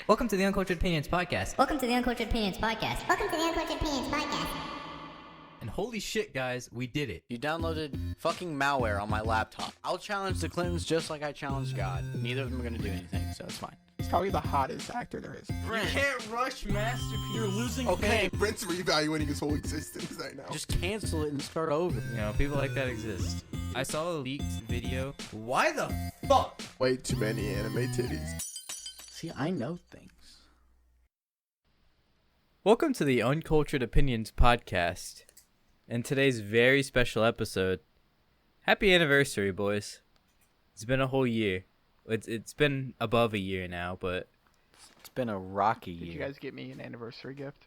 Welcome to the Uncultured Opinions Podcast. Welcome to the Uncultured Opinions Podcast. Welcome to the Uncultured Opinions Podcast. And holy shit, guys, we did it. You downloaded fucking malware on my laptop. I'll challenge the Clintons just like I challenged God. Neither of them are gonna do anything, so it's fine. He's probably the hottest actor there is. You can't rush masterpiece. You're losing Okay, Brent's reevaluating his whole existence right now. just cancel it and start over. You know, people like that exist. I saw a leaked video. Why the fuck? Way too many anime titties. See, I know things. Welcome to the Uncultured Opinions Podcast. And today's very special episode. Happy anniversary, boys. It's been a whole year. It's been above a year now, but It's been a rocky year. Did you guys get me an anniversary gift?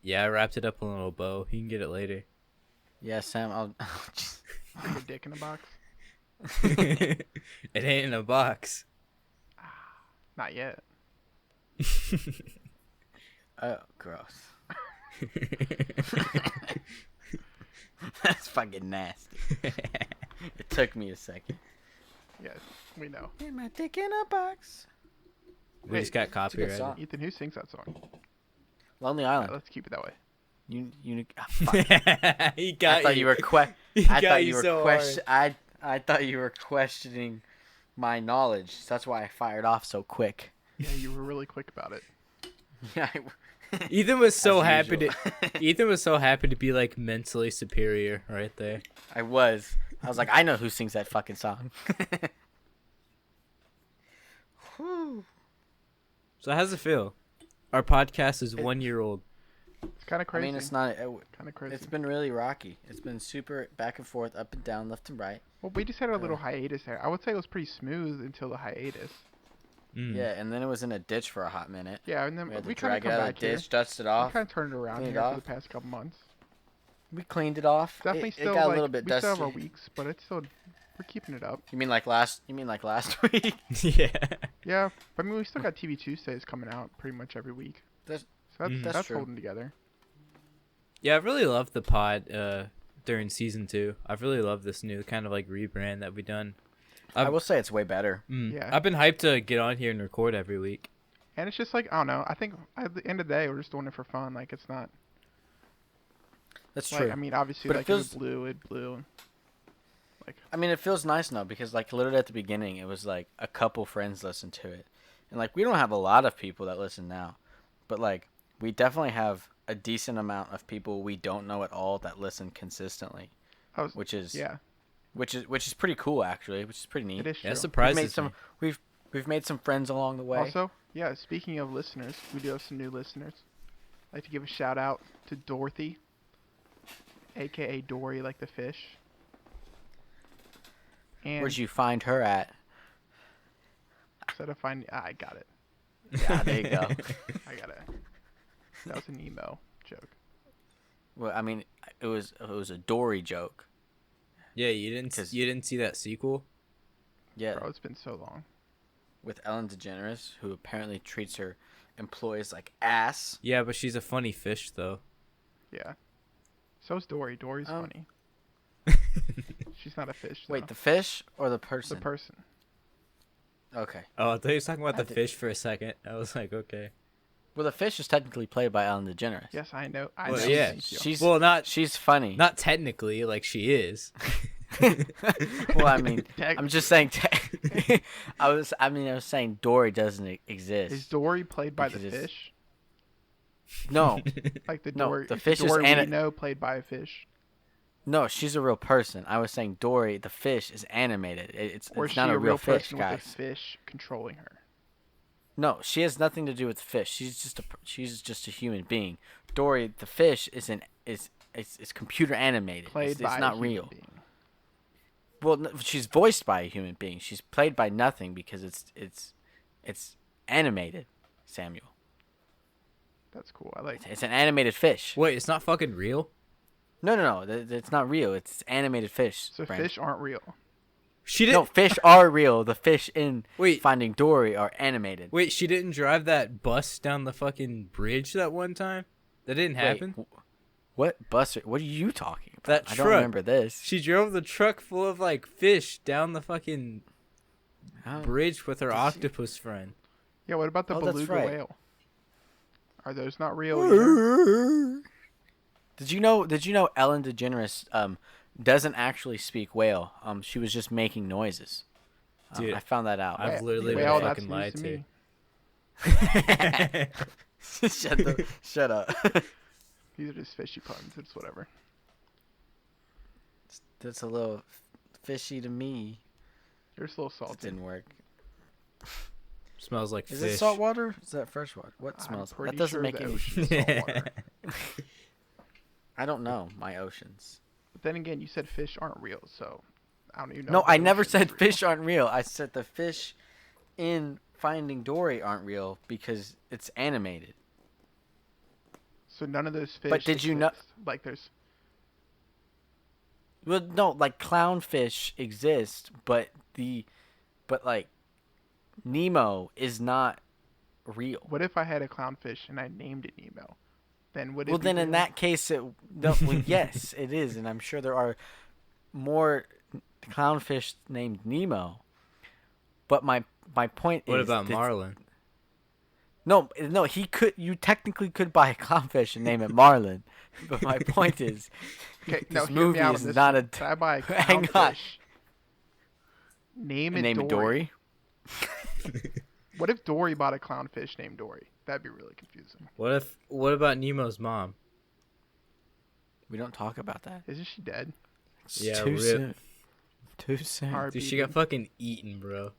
yeah, I wrapped it up in a little bow. You can get it later. Yeah, Sam, I'll Bring your dick in a box? It ain't in a box. Not yet. Oh, gross. That's fucking nasty. It took me a second. Yes, we know. Get my dick in a box. We just got a good copyrighted. song. Ethan, who sings that song? Lonely Alright, Island. let's keep it that way. Fuck. He got I thought you were He I got thought you you were so I thought you were questioning my knowledge. That's why I fired off so quick. Yeah, you were really quick about it. Yeah. Ethan was so As happy usual. to Ethan was so happy to be like mentally superior right there. I was like, I know who sings that fucking song. Whew. So how's it feel? Our podcast is 1 year old. It's kind of I crazy. mean, it's not. kind of crazy. It's been really rocky. It's been super back and forth, up and down, left and right. Well, we just had a little hiatus there. I would say it was pretty smooth until the hiatus. Mm. Yeah, and then it was in a ditch for a hot minute. Yeah, and then We had to we kind of drag it come out of back the here. ditch, dust it We off. kind of turned it around cleaned here it for the off. past couple months. We cleaned it off. Definitely it still got like a little bit we dusty. still have our weeks, but it's still we're keeping it up. You mean like last week? Yeah. Yeah, but I mean we still got TV Tuesdays coming out pretty much every week. That's- So that's that's true. holding together. Yeah, I really loved the pod during season 2. I've really loved this new kind of like rebrand that we've done. I will say it's way better. Yeah. I've been hyped to get on here and record every week. And it's just like, I don't know. I think at the end of the day, we're just doing it for fun. Like, it's not. That's Like, true. I mean, obviously, But it like, feels- if it blew. Like, I mean, it feels nice now because, like, literally at the beginning, it was like a couple friends listened to it, and like we don't have a lot of people that listen now, but like we definitely have a decent amount of people we don't know at all that listen consistently, I was, which is yeah, which is pretty cool actually, which is pretty neat. it is true. That We've surprises made some me. we've made some friends along the way. Also, yeah, speaking of listeners, we do have some new listeners. I'd like to give a shout out to Dorothy, aka Dory, like the fish. And Where'd you find her at? instead of finding, I got it. Yeah, there you go. I got it. That was an emo joke. Well, I mean, it was a Dory joke. Yeah, you didn't 'Cause- see that sequel? Yeah, Bro, it's been so long. with Ellen DeGeneres, who apparently treats her employees like ass. Yeah, but she's a funny fish though. Yeah. So's Dory. Dory's Oh. funny. She's not a fish. Wait, though. the fish or the the person? person. Okay. Oh, I thought you were talking about I the did- fish for a second. I was like, okay. Well, the fish is technically played by Ellen DeGeneres. Yes, I know. I Well, know. yeah, Thank you. She's Well, she's funny. not technically, like she is. Well, I mean, Tech- I'm just saying. I was saying Dory doesn't exist. Is Dory played by the Because it's- fish? No, Like the No, Dory, the is fish is Dory ani- we know played by a fish, no, she's a real person. I was saying Dory, the fish, is animated. It's or is it's she not a a real fish, person with a guys. fish controlling her? No, she has nothing to do with the fish. She's just a human being. Dory, the fish, is computer animated. Played by it's a not human real. being. Well, no, she's voiced by a human being. She's played by nothing because it's animated. Samuel, That's cool. I like. it's an animated fish. Wait, it's not fucking real? No, it's not real. It's animated fish. So Brandon. fish aren't real. She No, didn't. fish are real. The fish in Wait. Finding Dory are animated. Wait, she didn't drive that bus down the fucking bridge that one time? That didn't happen? Wait, what bus? What are you talking about? That I don't truck. remember this. She drove the truck full of like fish down the fucking How- bridge with her Did she- octopus friend. Yeah, what about the Oh, that's beluga right. whale? Are those not real either? Did you know Ellen DeGeneres doesn't actually speak whale? She was just making noises. Dude, I found that out. I've literally Whale, been that's fucking news lied to to. me. Shut up. These are just fishy puns. It's whatever. That's a little fishy to me. You're just a little It salty. didn't work. Smells like Is fish. it salt water? Is that fresh water? What I'm smells? pretty That doesn't sure make the any. ocean's saltwater. I don't know my oceans. But then again, you said fish aren't real, so I don't even know. No, if the I never ocean's said real. fish aren't real. I said the fish in Finding Dory aren't real because it's animated. So none of those fish. But did you know- exist. Like there's. Well, no, like clownfish exist, but like Nemo is not real. What if I had a clownfish and I named it Nemo? Then would it? Well, be then in real? that case, well, yes, it is, and I'm sure there are more clownfish named Nemo. But my point What is, about Marlin? No, he could. You technically could buy a clownfish and name it Marlin. But my point is, Okay, this no, hear movie me out is on this not one. a. Can I buy a Hang on. clownfish? Name it Name Dory. it Dory. What if Dory bought a clownfish named Dory? That'd be really confusing. What about Nemo's mom? We don't talk about that. Isn't she dead? It's Yeah, too rip. soon. Too soon. R.I.P. Dude, she got fucking eaten, bro.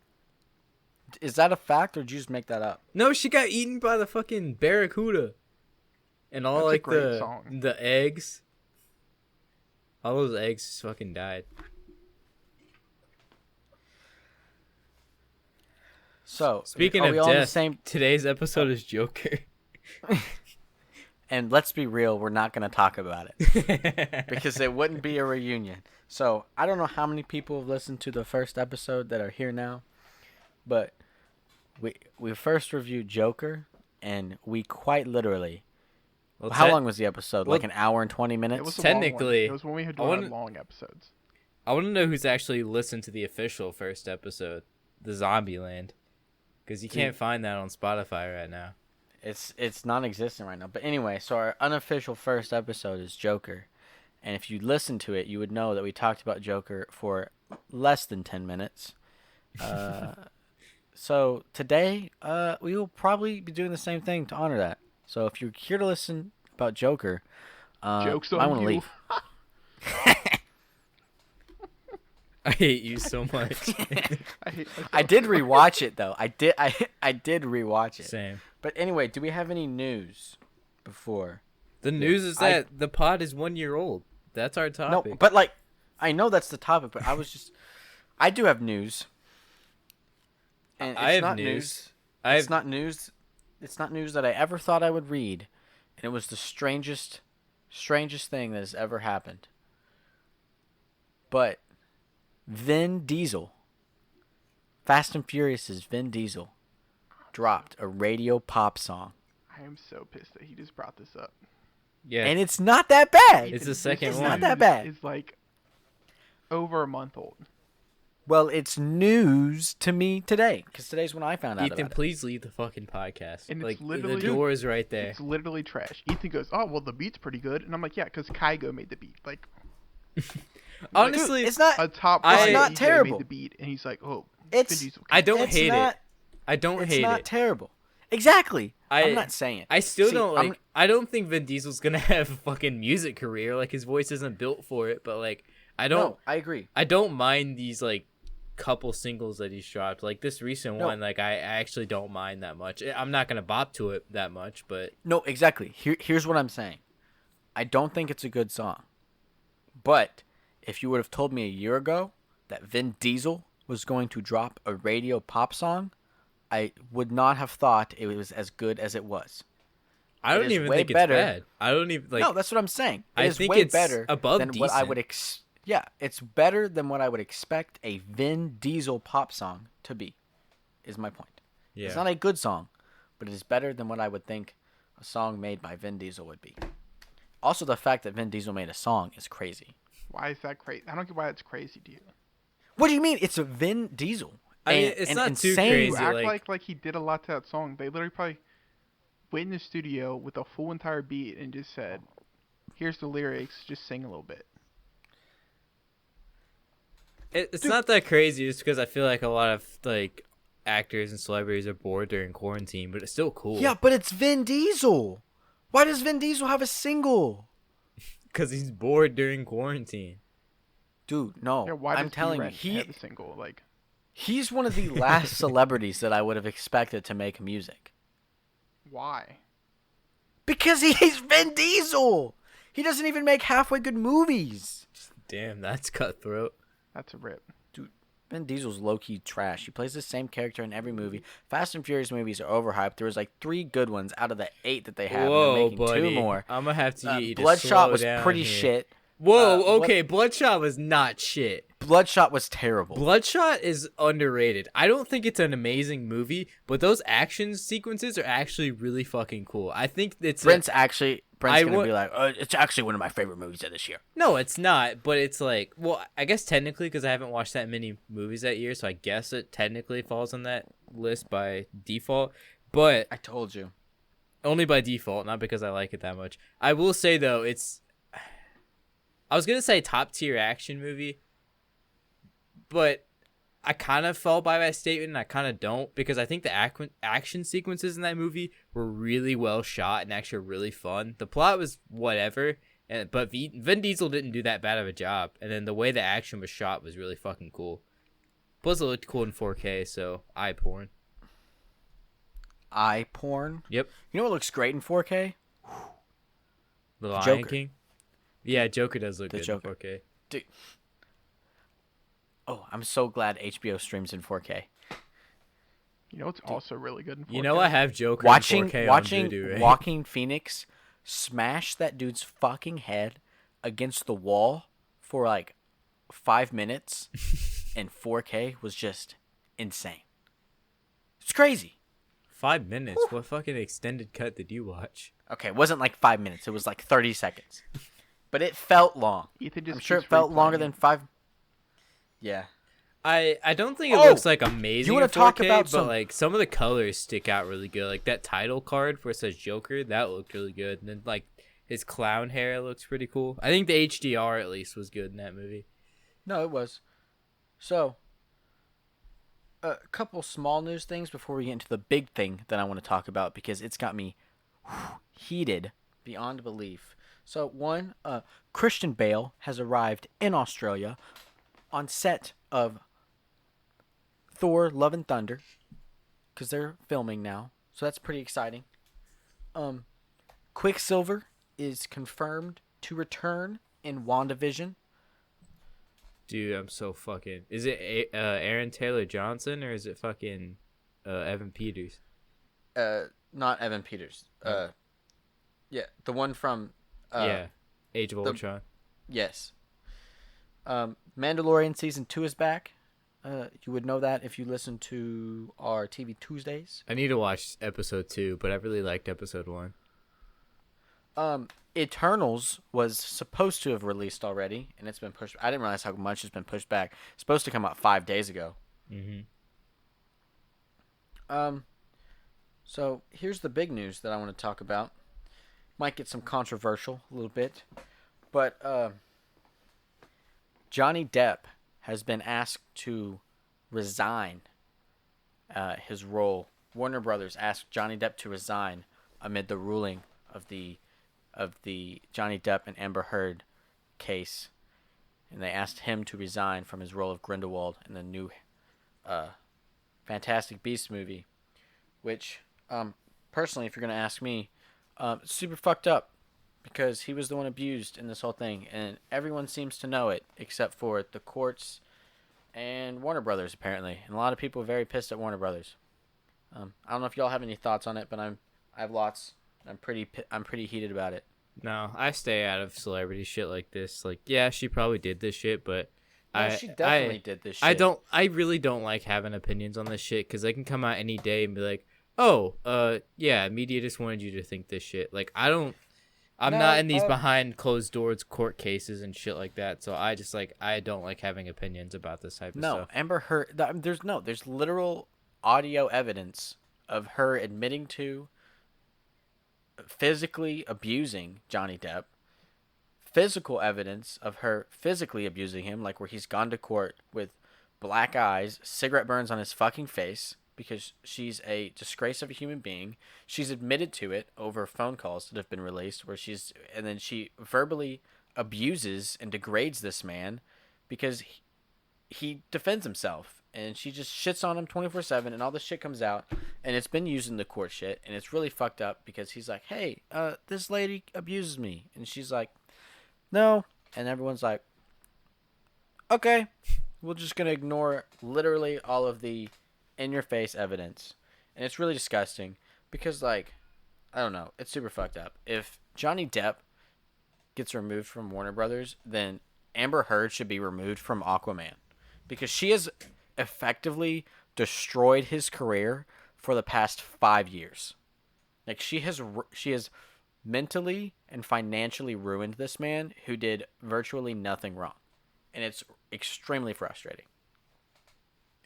Is that a fact, or did you just make that up? No, she got eaten by the fucking barracuda. And all That's a like great song. the eggs. All those eggs just fucking died. So Speaking are of we all on the death, same? today's episode is Joker. And let's be real, we're not going to talk about it because it wouldn't be a reunion. So I don't know how many people have listened to the first episode that are here now, but we first reviewed Joker, and we quite literally. Well, How long was the episode? well, Like an hour and 20 minutes? It was a Technically, long one. It was when we had I wouldn't- long episodes. I want to know who's actually listened to the official first episode, the Zombieland, because you can't find that on Spotify right now. It's non-existent right now. But anyway, so our unofficial first episode is Joker. And if you listen to it, you would know that we talked about Joker for less than 10 minutes. So today, we will probably be doing the same thing to honor that. So if you're here to listen about Joker, Jokes I on want to you. leave. I hate you so much. I hate myself. I did rewatch it though. I did rewatch it. Same. But anyway, do we have any news before? The news is I- that the pod is 1 year old. That's our topic. No, but like I know that's the topic, but I do have news. And it's I have not news. It's not news. It's not news that I ever thought I would read, and it was the strangest thing that has ever happened. But Vin Diesel, Fast and Furious's Vin Diesel, dropped a radio pop song, I am so pissed that he just brought this up. Yeah. and it's not that bad. It's the This second It's one. not that bad. It's like over a month old. Well, it's news to me today, because today's when I found out Ethan, about it. please leave the fucking podcast. And it's Like, the literally- door is right there. It's literally trash. Ethan goes, "Oh, well, the beat's pretty good," and I'm like, "Yeah, because Kygo made the beat." Like, Honestly, Dude, it's not. a top I- five It's not DJ terrible. made the beat, and he's like, "Oh, It's- Vin Diesel." I don't it's hate not, it. I don't It's hate not it. terrible. Exactly. I- I'm not saying it. I still See, don't I'm- like. I don't think Vin Diesel's gonna have a fucking music career. Like, his voice isn't built for it. But like, I don't. No, I agree. I don't mind these like couple singles that he's dropped. Like this recent No. one, like I actually don't mind that much. I'm not gonna bop to it that much, but No, exactly. Here's what I'm saying. I don't think it's a good song. But if you would have told me a year ago that Vin Diesel was going to drop a radio pop song, I would not have thought it was as good as it was. I It don't is even way think better. it's bad. I don't even like. No, that's what I'm saying. It I is think way it's better above than what I would decent. Yeah, it's better than what I would expect a Vin Diesel pop song to be. Is my point. yeah. It's not a good song, but it is better than what I would think a song made by Vin Diesel would be. Also, the fact that Vin Diesel made a song is crazy. Why is that crazy? I don't get why it's crazy to you. What do you mean? It's a Vin Diesel. I mean, and- it's and not too insane. crazy. You act Like, like he did a lot to that song. They literally probably went in the studio with a full entire beat and just said, "Here's the lyrics. Just sing a little bit." it's not that crazy just because I feel like a lot of like actors and celebrities are bored during quarantine, but it's still cool. Yeah, but it's Vin Diesel. Why does Vin Diesel have a single? Because he's bored during quarantine. Dude, no. Yeah, why I'm does telling you, B-Rent have a single? Like, he's one of the last celebrities that I would have expected to make music. why? Because he's Vin Diesel. He doesn't even make halfway good movies. Damn, that's cutthroat. That's a rip. Vin Diesel's low-key trash. He plays the same character in every movie. Fast and Furious movies are overhyped. There was like 3 good ones out of the 8 that they have. Whoa, and they're making buddy. 2 more. I'm gonna have to get you to Bloodshot slow was down pretty here. shit. Whoa, What- okay, Bloodshot was not shit. Bloodshot was terrible. Bloodshot is underrated. I don't think it's an amazing movie, but those action sequences are actually really fucking cool. I think it's Brent's I gonna would- be like, it's actually one of my favorite movies of this year. No, it's not, but it's like, well, I guess technically because I haven't watched that many movies that year, so I guess it technically falls on that list by default, but I told you. only by default, not because I like it that much. I will say though, I was gonna say top tier action movie, but I kind of fell by that statement and I kind of don't, because I think the action sequences in that movie were really well shot and actually really fun. The plot was whatever, but Vin Diesel didn't do that bad of a job, and then the way the action was shot was really fucking cool. Plus it looked cool in 4K, so eye porn. Eye porn? Yep. You know what looks great in 4K? The Lion Joker. King? Yeah, Joker does look The good Joker. in 4K. Dude. Oh, I'm so glad HBO streams in 4K. You know, it's also really good in 4K. You know I have Joker Watching in 4K watching on Voodoo, right? Walking Phoenix smash that dude's fucking head against the wall for like 5 minutes in 4K was just insane. It's crazy. 5 minutes? What fucking extended cut did you watch? Okay, it wasn't like 5 minutes. It was like 30 seconds. But it felt long. Ethan just I'm sure it keeps felt longer replaying than it. 5. Yeah. I don't think it Oh! looks like amazing. You wanna in 4K, talk about but some- like some of the colors stick out really good. Like that title card where it says Joker, that looked really good. And then like his clown hair looks pretty cool. I think the HDR at least was good in that movie. No, it was. So, a couple small news things before we get into the big thing that I want to talk about, because it's got me heated beyond belief. So, one, Christian Bale has arrived in Australia on set of Thor: Love and Thunder, because they're filming now. So that's pretty exciting. Quicksilver is confirmed to return in WandaVision. Dude, I'm so fucking. Is it Aaron Taylor Johnson or is it fucking Evan Peters? Not Evan Peters. Yeah, the one from. Yeah, Age of Ultron. Yes. Mandalorian season 2 is back. You would know that if you listen to our TV Tuesdays. I need to watch episode 2, but I really liked episode 1. Eternals was supposed to have released already, and it's been pushed. I didn't realize how much it's been pushed back. It's supposed to come out 5 days ago. Mhm. So here's the big news that I want to talk about. Might get some controversial a little bit, but Johnny Depp has been asked to resign his role. Warner Brothers asked Johnny Depp to resign amid the ruling of the Johnny Depp and Amber Heard case, and they asked him to resign from his role of Grindelwald in the new Fantastic Beasts movie, which personally, if you're gonna ask me, it's super fucked up, because he was the one abused in this whole thing, and everyone seems to know it except for the courts and Warner Brothers apparently, and a lot of people are very pissed at Warner Brothers. I don't know if y'all have any thoughts on it, but I have lots. I'm pretty heated about it. No, I stay out of celebrity shit like this. Like, yeah, she probably did this shit, but No, she definitely did this shit. I really don't like having opinions on this shit, because they can come out any day and be like, oh, yeah, media just wanted you to think this shit. Like, I don't I'm not No, in these behind closed doors court cases and shit like that. So I just like I don't like having opinions about this type of no, stuff. Amber Heard. There's literal audio evidence of her admitting to physically abusing Johnny Depp. Physical evidence of her physically abusing him, like where he's gone to court with black eyes, cigarette burns on his fucking face because she's a disgrace of a human being. She's admitted to it over phone calls that have been released and then she verbally abuses and degrades this man because he defends himself, and she just shits on him 24/7, and all this shit comes out, and it's been used in the court shit, and it's really fucked up because he's like, hey, this lady abuses me, and she's like, no, and everyone's like, okay, we're just gonna ignore literally all of the in-your-face evidence, and it's really disgusting because, like, I don't know, it's super fucked up. If Johnny Depp gets removed from Warner Brothers, then Amber Heard should be removed from Aquaman because she has effectively destroyed his career for the past 5 years. Like she has mentally and financially ruined this man who did virtually nothing wrong. And it's extremely frustrating.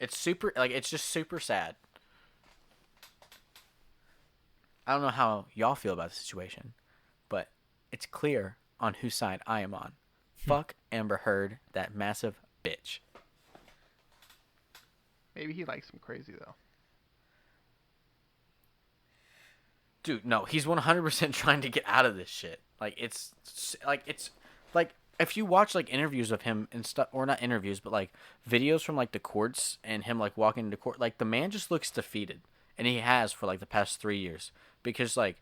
It's just super sad. I don't know how y'all feel about the situation, but it's clear on whose side I am on. Fuck Amber Heard, that massive bitch. Maybe he likes him crazy though. Dude, no, he's 100% trying to get out of this shit. It's like if you watch like interviews of him and stuff, or not interviews, but like videos from like the courts and him like walking into court, like the man just looks defeated, and he has for like the past 3 years because like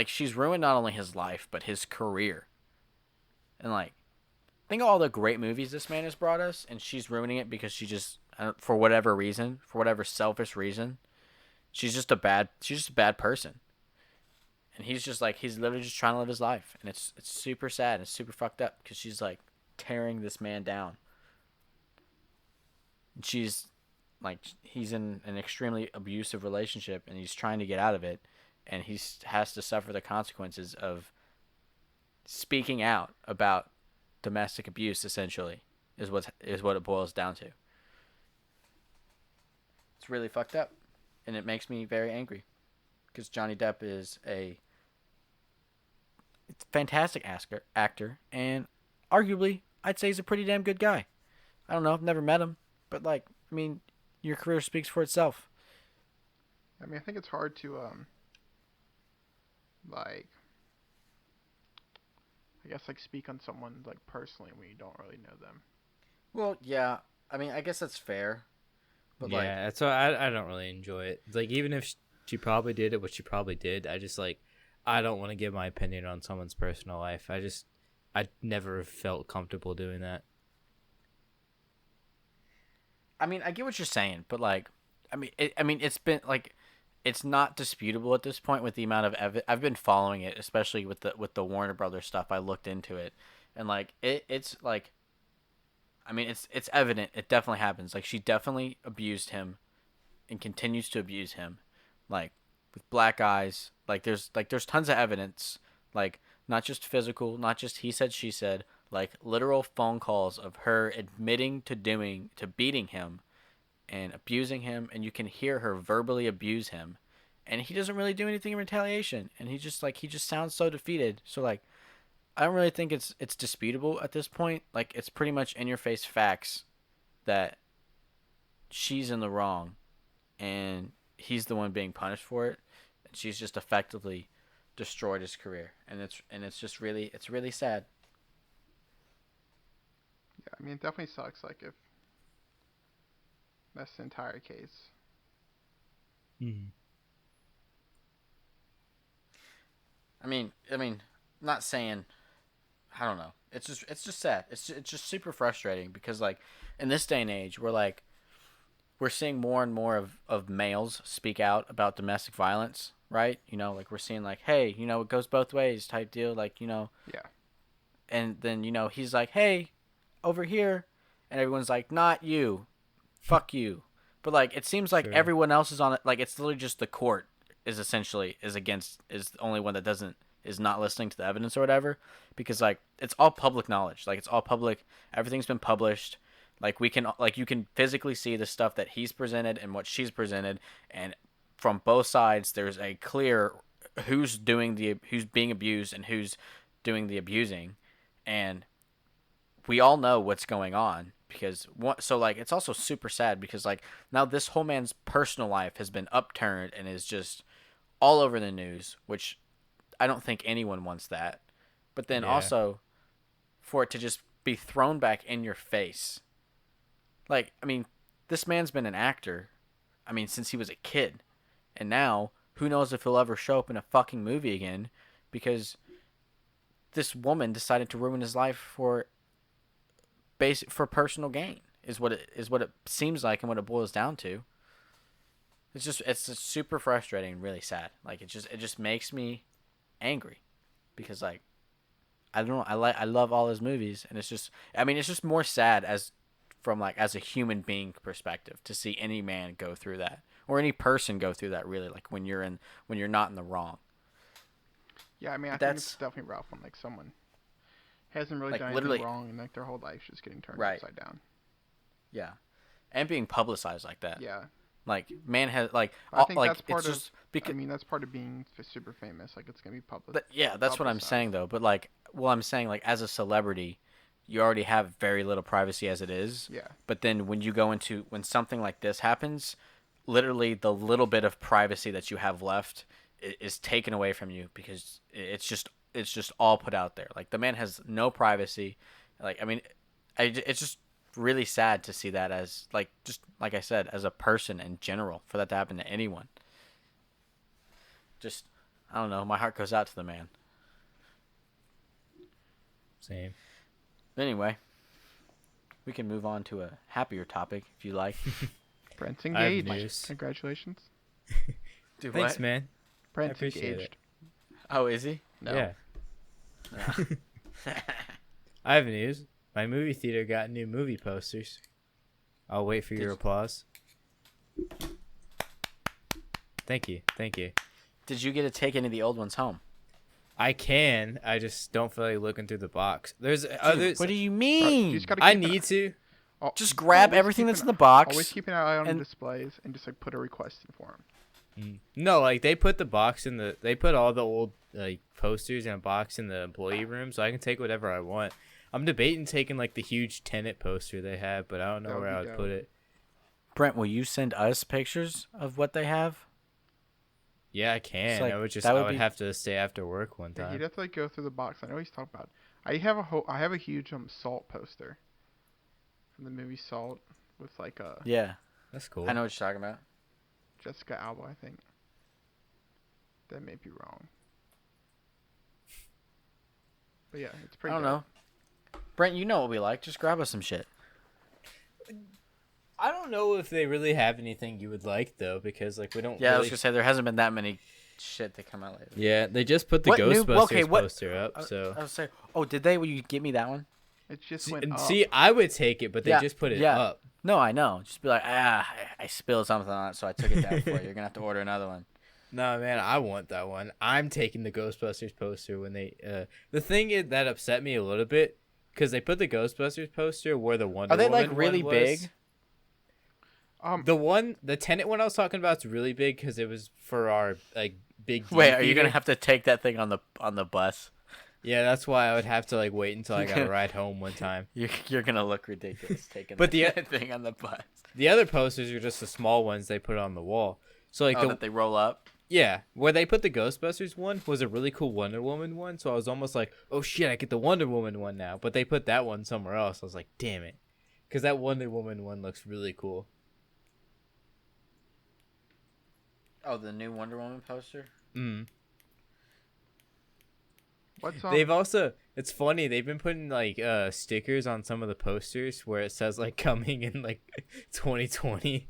she's ruined not only his life but his career, and like think of all the great movies this man has brought us, and she's ruining it because she just for whatever reason, for whatever selfish reason, she's just a bad person. And he's literally just trying to live his life. And it's super sad. It's super fucked up because she's like tearing this man down. And she's like, he's in an extremely abusive relationship and he's trying to get out of it. And he has to suffer the consequences of speaking out about domestic abuse, essentially, is what it boils down to. It's really fucked up. And it makes me very angry. Because Johnny Depp is a fantastic actor, and arguably, I'd say he's a pretty damn good guy. I don't know, I've never met him, but like, I mean, your career speaks for itself. I mean, I think it's hard to like, I guess like speak on someone like personally when you don't really know them. Well, yeah, I mean, I guess that's fair, but yeah, like, that's why I don't really enjoy it. Like even if she probably did it, what she probably did, I just like I don't want to give my opinion on someone's personal life. I never felt comfortable doing that. I mean, I get what you're saying, but like, it's been like, it's not disputable at this point with the amount of I've been following it, especially with the Warner Brothers stuff. I looked into it, and like, it's like, I mean, it's evident. It definitely happens. Like, she definitely abused him, and continues to abuse him, like with black eyes. Like there's tons of evidence, like not just physical, not just he said she said, like literal phone calls of her admitting to beating him and abusing him, and you can hear her verbally abuse him, and he doesn't really do anything in retaliation, and he just sounds so defeated. So like, I don't really think it's disputable at this point. Like, it's pretty much in your face facts that she's in the wrong and he's the one being punished for it, and she's just effectively destroyed his career, and it's just really sad. Yeah, I mean, it definitely sucks. Like if that's the entire case. Mm-hmm. I mean, not saying, I don't know. It's just sad. It's just super frustrating because like in this day and age, we're seeing more and more of males speak out about domestic violence, right? You know, like we're seeing like, hey, you know, it goes both ways type deal, like, you know. Yeah. And then, you know, he's like, hey, over here, and everyone's like, not you, fuck you. But like, it seems like everyone else is on it. Like, it's literally just the court is the only one that doesn't is not listening to the evidence or whatever, because like it's all public knowledge. Like it's all public. Everything's been published. Like you can physically see the stuff that he's presented and what she's presented, and from both sides there's a clear who's being abused and who's doing the abusing, and we all know what's going on. Because so like it's also super sad because like now this whole man's personal life has been upturned and is just all over the news, which I don't think anyone wants that. But then also for it to just be thrown back in your face. Like, I mean, this man's been an actor, I mean, since he was a kid. And now, who knows if he'll ever show up in a fucking movie again because this woman decided to ruin his life for personal gain is what it seems like and what it boils down to. It's just super frustrating and really sad. Like it just makes me angry because like I don't know, I love all his movies, and it's just more sad as a human being perspective to see any man go through that or any person go through that, really, like when you're not in the wrong. Yeah, I mean, I think it's definitely rough when like someone hasn't really done anything wrong and like their whole life's just getting turned upside down. Yeah, and being publicized like that. Yeah. Like man has like I think like that's part it's just because I mean that's part of being super famous. Like it's gonna be public. Yeah, that's what I'm saying though. But like, well, I'm saying like as a celebrity, you already have very little privacy as it is. Yeah. But then when something like this happens, literally the little bit of privacy that you have left is taken away from you because it's just all put out there. Like the man has no privacy. Like I mean, it's just really sad to see that as like just like I said, as a person in general, for that to happen to anyone. Just I don't know. My heart goes out to the man. Same. Anyway, we can move on to a happier topic if you like. Brent's engaged. News. Congratulations. Dude, Thanks, what? man. Brent's appreciate engaged. Oh, is he? No. Yeah. I have news. My movie theater got new movie posters. I'll wait for your applause. Thank you. Did you get to take any of the old ones home? I can. I just don't feel like looking through the box. There's others. What do you Bro, mean? you just gotta I keep need to. Just grab always everything keep that's an- in the box. Always keep an eye on the and- displays and just like put a request in for them. No, like they put the box in the. They put all the old like posters in a box in the employee room, so I can take whatever I want. I'm debating taking like the huge Tenet poster they have, but I don't know That would where be I would dope. put it. Brent, will you send us pictures of what they have? Yeah, I can. like, I would just. that I would would be- have to stay after work one Yeah, time. you'd have to like go through the box. I know what he's talking about. I have a huge Salt poster from the movie Salt with like Yeah, That's cool. I know what you're talking about. Jessica Alba, I think. That may be wrong. But yeah, it's I pretty don't dope. know. Brent, you know what we like. Just grab us some shit. I don't know if they really have anything you would like though, because like we don't. Yeah, I was really... gonna say there hasn't been that many shit that come out lately. Yeah, they just put the What new- Ghostbusters okay, what- poster up. So I was saying, oh, did they? Will you give me that one? It just see, went up. see, I would take it, but they Yeah, just put it yeah. up. No, I know. Just be like, I spilled something on it, so I took it down for you. You're gonna have to order another one. No, man, I want that one. I'm taking the Ghostbusters poster when they. The thing that upset me a little bit, because they put the Ghostbusters poster where the Wonder Are they Woman like really one was. big? The Tenet one I was talking about is really big because it was for our like big. Wait, D are you gonna theater. have to take that thing on the bus? Yeah, that's why I would have to like wait until I got a ride home one time. You're gonna look ridiculous taking But the the- thing on the bus. The other posters are just the small ones they put on the wall. So like That they roll up. yeah, where they put the Ghostbusters one was a really cool Wonder Woman one. So I was almost like, oh shit, I get the Wonder Woman one now. But they put that one somewhere else. I was like, damn it, because that Wonder Woman one looks really cool. Oh, the new Wonder Woman poster. What's They've also, it's funny, they've been putting like stickers on some of the posters where it says like coming in like 2020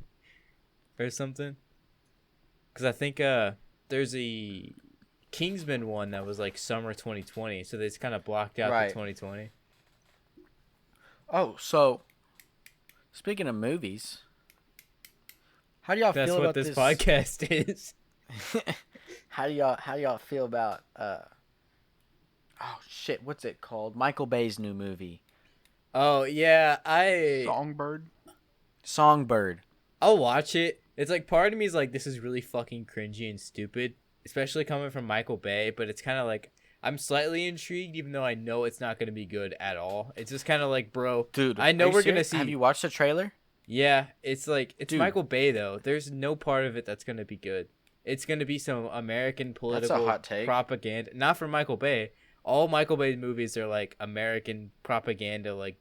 or something. Because I think there's a Kingsman one that was like summer 2020, so they just kind of blocked out Right. the 2020. Oh, so speaking of movies, how do y'all That's feel what about this podcast is. How do y'all feel about Oh shit, what's it called? Michael Bay's new movie, Oh yeah, Songbird. Songbird. I'll watch it. It's like part of me is like, this is really fucking cringy and stupid, especially coming from Michael Bay. But it's kind of like I'm slightly intrigued, even though I know it's not gonna be good at all. It's just kind of like, bro, Dude, I know are you we're gonna serious? see. Have you watched the trailer? Yeah, it's like it's Dude. Michael Bay though. There's no part of it that's gonna be good. It's gonna be some American political hot take. propaganda. Not from Michael Bay. All Michael Bay movies are like American propaganda. Like,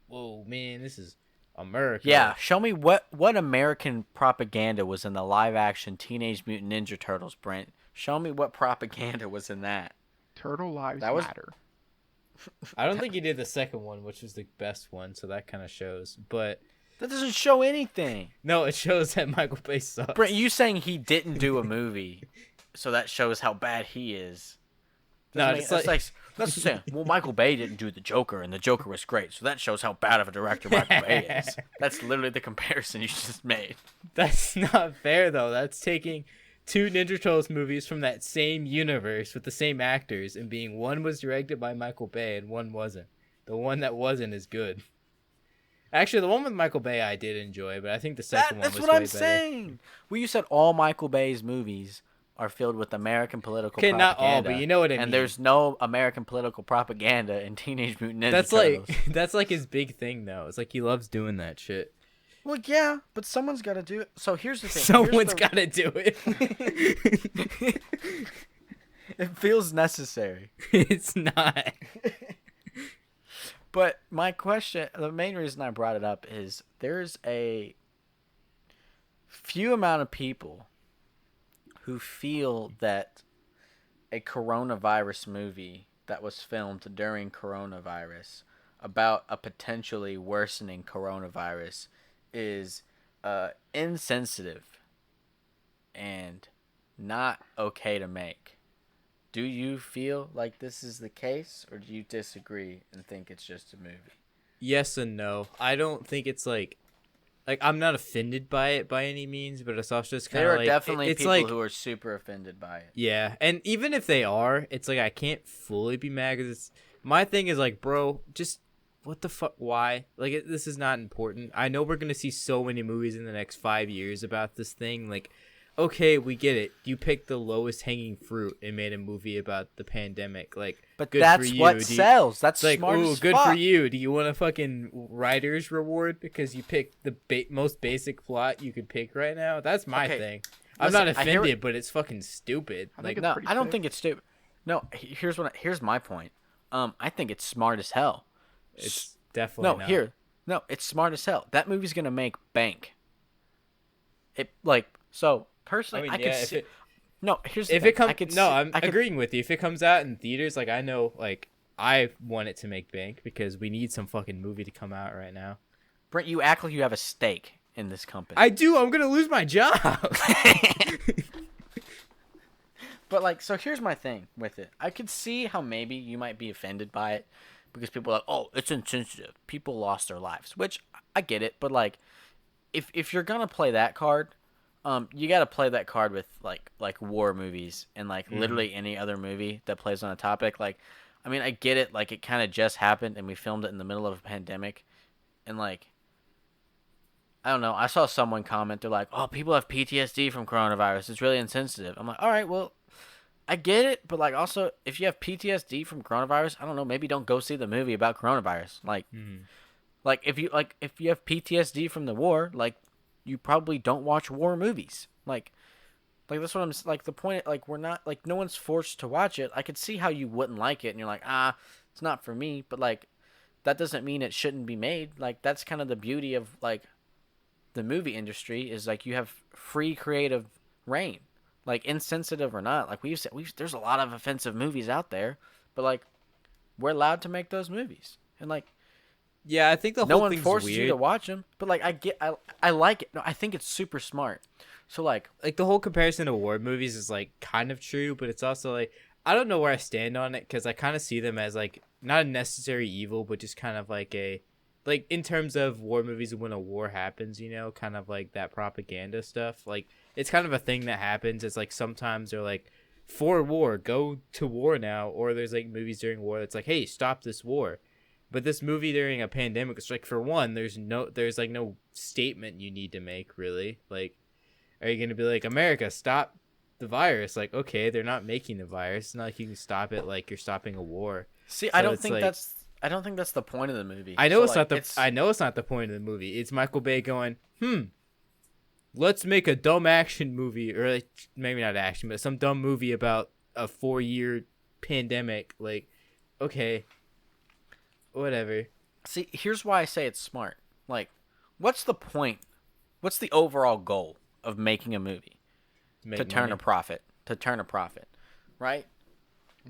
whoa, man, this is America. Yeah, show me what American propaganda was in the live action Teenage Mutant Ninja Turtles, Brent. Show me what propaganda was in that. Turtle lives That was- matter. I don't think he did the second one, which was the best one, so that kind of shows. But That doesn't show anything. no, it shows that Michael Bay sucks. Brent, you saying he didn't do a movie, so that shows how bad he is. No, Doesn't it's make- like that's saying, well, Michael Bay didn't do the Joker, and the Joker was great, so that shows how bad of a director Michael Bay is. That's literally the comparison you just made. that's not fair though. That's taking two Ninja Turtles movies from that same universe with the same actors and being one was directed by Michael Bay and one wasn't. The one that wasn't is good. Actually, the one with Michael Bay I did enjoy, but I think the second one That's was what way I'm better. saying. Well, you said all Michael Bay's movies are filled with American political Okay, propaganda. not all, but you know what I mean. And there's no American political propaganda in Teenage Mutant Ninja That's Turtles. like that's like his big thing though. It's like he loves doing that shit. Well, yeah, but someone's got to do it. So here's the thing. Someone's got to do it. It feels necessary. It's not. But my question, the main reason I brought it up is there's a few amount of people who feel that a coronavirus movie that was filmed during coronavirus about a potentially worsening coronavirus is insensitive and not okay to make. Do you feel like this is the case, or do you disagree and think it's just a movie? Yes and no. I don't think it's like I'm not offended by it by any means, but it's also just kind There of are like definitely it's people like, who are super offended by it. yeah, and even if they are, it's like I can't fully be mad because it's my thing is like, bro, just what the fuck? Why? Like this is not important. I know we're gonna see so many movies in the next 5 years about this thing. Like, okay, we get it. You picked the lowest hanging fruit and made a movie about the pandemic. Like, But good that's for you. what sells. That's Like, smart ooh, as good fuck. for you. Do you want a fucking writer's reward because you picked the most basic plot you could pick right now? That's my Okay, thing. I'm listen, not I hear offended, but it's fucking stupid. I Like, think it's No, pretty I don't sick. think it's stupid. No, here's my point. I think it's smart as hell. it's definitely not. No, it's smart as hell. That movie's gonna make bank. It like so personally. I, I mean, could yeah, if see. it- No, here's the If thing. it comes, I could no, see- I'm I could- agreeing with you. If it comes out in theaters, like I know, like I want it to make bank because we need some fucking movie to come out right now. Brent, you act like you have a stake in this company. I do. I'm gonna lose my job. But like, so here's my thing with it. I could see how maybe you might be offended by it because people are like, "Oh, it's insensitive. People lost their lives," which I get it. But like, if you're gonna play that card, you got to play that card with like war movies and like literally any other movie that plays on a topic. Like, I mean, I get it. Like, it kind of just happened and we filmed it in the middle of a pandemic, and like, I don't know. I saw someone comment. They're like, "Oh, people have PTSD from coronavirus. It's really insensitive." I'm like, all right, well, I get it, but like, also, if you have PTSD from coronavirus, I don't know. Maybe don't go see the movie about coronavirus. Like if you have PTSD from the war, like you probably don't watch war movies. Like that's what I'm like. The point, like we're not like no one's forced to watch it. I could see how you wouldn't like it, and you're like, it's not for me. But like, that doesn't mean it shouldn't be made. Like that's kind of the beauty of like the movie industry is like you have free creative reign, like insensitive or not. Like we've said, there's a lot of offensive movies out there, but like we're allowed to make those movies, and like. Yeah, I think the No whole one thing's forces weird. you to watch them, but like I like it. No, I think it's super smart. So like, The whole comparison to war movies is like kind of true, but it's also like I don't know where I stand on it because I kind of see them as like not a necessary evil, but just kind of like in terms of war movies when a war happens, you know, kind of like that propaganda stuff. Like it's kind of a thing that happens. It's like sometimes they're like for war, go to war now, or there's like movies during war that's like, hey, stop this war. But this movie during a pandemic, it's like, for one, there's like no statement you need to make, really. Like, are you gonna be like, America, stop the virus? Like, okay, they're not making the virus. It's not like you can stop it like you're stopping a war. See, So I don't it's think like, that's the point of the movie. I know So, it's like, not the I know it's not the point of the movie. It's Michael Bay going, let's make a dumb action movie, or like, maybe not action, but some dumb movie about a 4-year pandemic. Like, okay, whatever. See, here's why I say it's smart. Like, what's the point? What's the overall goal of making a movie? Make Turn money. a profit. To turn a profit, right?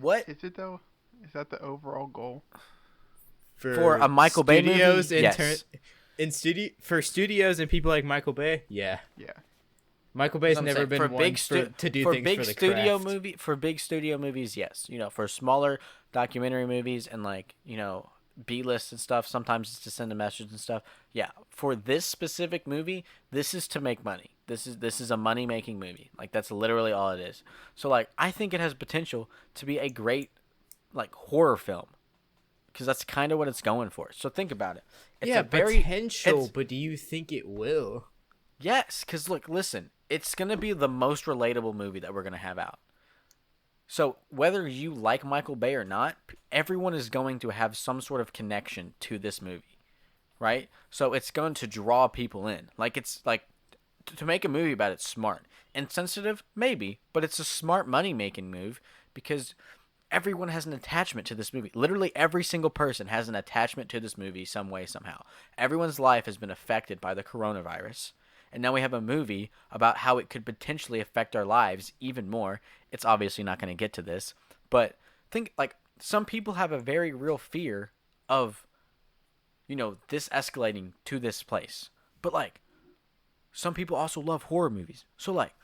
What Is it though? Is that the overall goal? for a Michael Bay movie? Studios Yes. for studios and people like Michael Bay, yeah. Yeah. Michael Bay's I'm never saying, been for one big to do for things big for the studio craft. movie for big studio movies, yes. You know, for smaller documentary movies and like, you know, B-list and stuff, sometimes it's to send a message and stuff. Yeah, for this specific movie, this is to make money. This is a money-making movie. Like, that's literally all it is. So like, I think it has potential to be a great like horror film, because that's kind of what it's going for. So think about it. It's Yeah, a very potential, it's- but do you think it will? Yes, because look, listen, it's going to be the most relatable movie that we're going to have out. So whether you like Michael Bay or not, everyone is going to have some sort of connection to this movie, right? So it's going to draw people in. Like, it's like, to make a movie about it's smart. Insensitive? Maybe, but it's a smart money-making move because everyone has an attachment to this movie. Literally every single person has an attachment to this movie some way, somehow. Everyone's life has been affected by the coronavirus. And now we have a movie about how it could potentially affect our lives even more. It's obviously not going to get to this. But think, like, some people have a very real fear of, you know, this escalating to this place. But, like, some people also love horror movies. So, like,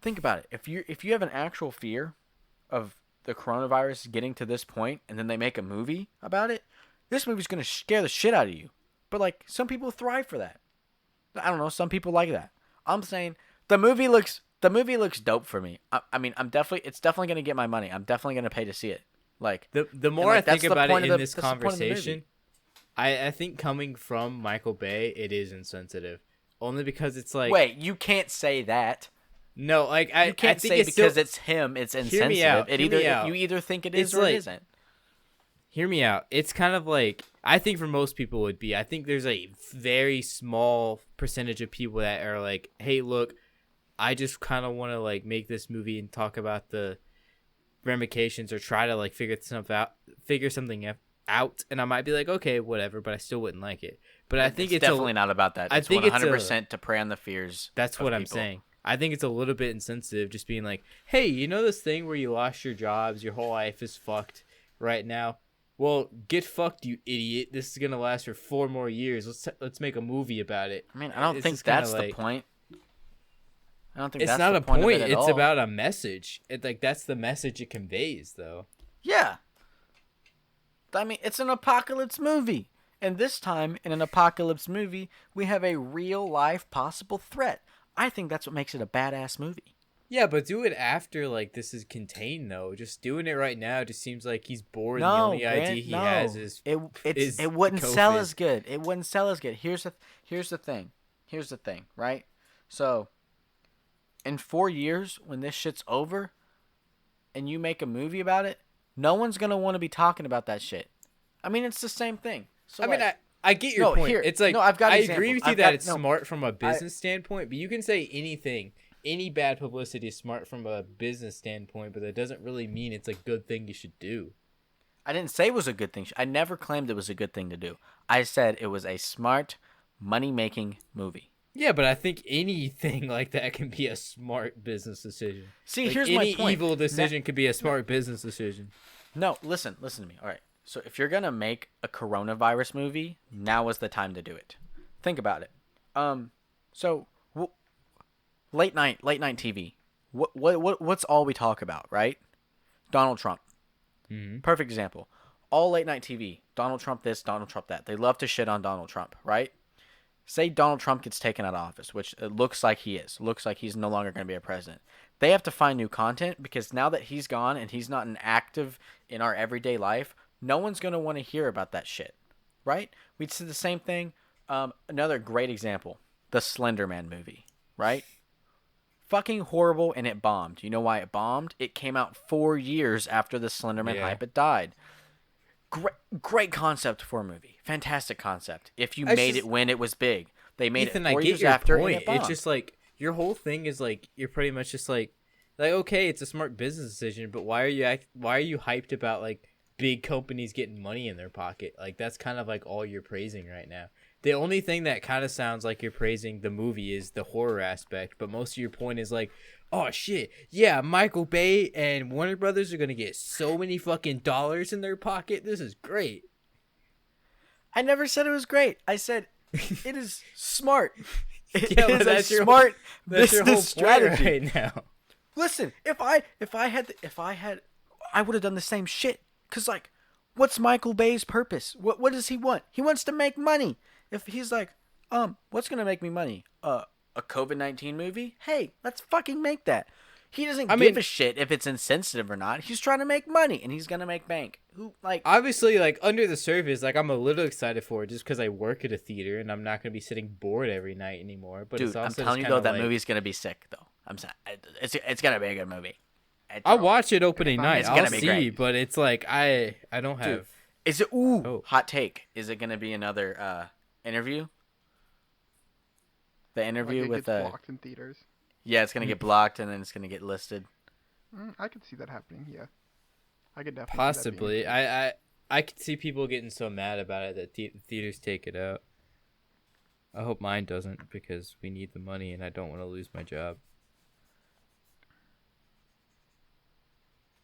think about it. If you have an actual fear of the coronavirus getting to this point and then they make a movie about it, this movie's going to scare the shit out of you. But, like, some people thrive for that. I don't know. Some people like that. I'm saying the movie looks dope for me. I mean, it's definitely gonna get my money. I'm definitely gonna pay to see it. Like, The more like, I think that's the about point it of in the- this that's the point of the movie. conversation, I think coming from Michael Bay, it is insensitive. Only because it's like, wait, you can't say that. no, like I You can't I think say it's because still, it's him. It's Hear me insensitive. out, It hear me either out. you either think it is It's or like- it isn't. Hear me out. It's kind of like, I think for most people it would be. I think there's a very small percentage of people that are like, hey, look, I just kind of want to like make this movie and talk about the ramifications or try to like figure something out, and I might be like, okay, whatever, but I still wouldn't like it. But I think it's definitely not about that. I It's think it's a- 100% to prey on the fears. That's of what I'm people. saying. I think it's a little bit insensitive just being like, hey, you know this thing where you lost your jobs, your whole life is fucked right now? Well, get fucked, you idiot. This is going to last for 4 more years. Let's make a movie about it. I mean, I don't It's think just kinda that's like- the point. I don't think It's that's not the a point. point. Of it at It's all. about a message. That's the message it conveys, though. Yeah. I mean, it's an apocalypse movie. And this time, in an apocalypse movie, we have a real life possible threat. I think that's what makes it a badass movie. Yeah, but do it after like this is contained, though. Just doing it right now just seems like he's bored. And the only idea he has is it wouldn't sell COVID. as good. It wouldn't sell as good. Here's the thing. Here's the thing, right? So, in 4 years, when this shit's over, and you make a movie about it, no one's gonna want to be talking about that shit. I mean, it's the same thing. So, I mean, like, I get your No, point. here- It's like, no, I've got I examples. agree with you I've that got- it's no, smart from a business standpoint, but you can say anything. Any bad publicity is smart from a business standpoint, but that doesn't really mean it's a good thing you should do. I didn't say it was a good thing. I never claimed it was a good thing to do. I said it was a smart, money-making movie. Yeah, but I think anything like that can be a smart business decision. See, Like, here's any my point. evil decision could be a smart business decision. No, listen to me. All right. So if you're gonna make a coronavirus movie, now is the time to do it. Think about it. So late night TV. What's all we talk about, right? Donald Trump. Mhm. Perfect example. All late night TV. Donald Trump this, Donald Trump that. They love to shit on Donald Trump, right? Say Donald Trump gets taken out of office, which it looks like he is. Looks like he's no longer going to be a president. they have to find new content because now that he's gone and he's not an active in our everyday life, no one's going to want to hear about that shit, right? We'd see the same thing. Another great example, the Slender Man movie, right? Fucking horrible, and it bombed. You know why it bombed? It came out 4 years after the Slender Man hype had died. Great concept for a movie. Fantastic concept. If you made it when it was big. They made Ethan, it 4 I get years your after point. and it bombed. It's just like your whole thing is like you're pretty much just like okay, it's a smart business decision, but why are you hyped about like big companies getting money in their pocket? Like that's kind of like all you're praising right now. The only thing that kind of sounds like you're praising the movie is the horror aspect, but most of your point is like, oh shit, yeah, Michael Bay and Warner Brothers are gonna get so many fucking dollars in their pocket. This is great. I never said it was great. I said it is smart. It Yeah, but is that's a your smart That's your whole business point strategy. right now. Listen, if I had, I would have done the same shit. Cause like, what's Michael Bay's purpose? What does he want? He wants to make money. If he's like, what's gonna make me money? A COVID-19 movie? Hey, let's fucking make that. He doesn't give a shit if it's insensitive or not. He's trying to make money, and he's gonna make bank. Obviously, like under the surface, like I'm a little excited for it just because I work at a theater and I'm not gonna be sitting bored every night anymore. But dude, it's also I'm telling you just though, that like, movie's gonna be sick though. I'm saying it's gonna be a good movie. I'll watch it opening night. It's I'll gonna be see, great. but it's like I don't have. Dude, is it hot take? Is it gonna be another interview? The interview like it with gets blocked in theaters. Yeah, it's gonna get blocked and then it's gonna get listed. I could see that happening. Yeah, I could definitely Possibly. I could see people getting so mad about it that theaters take it out. I hope mine doesn't because we need the money and I don't want to lose my job.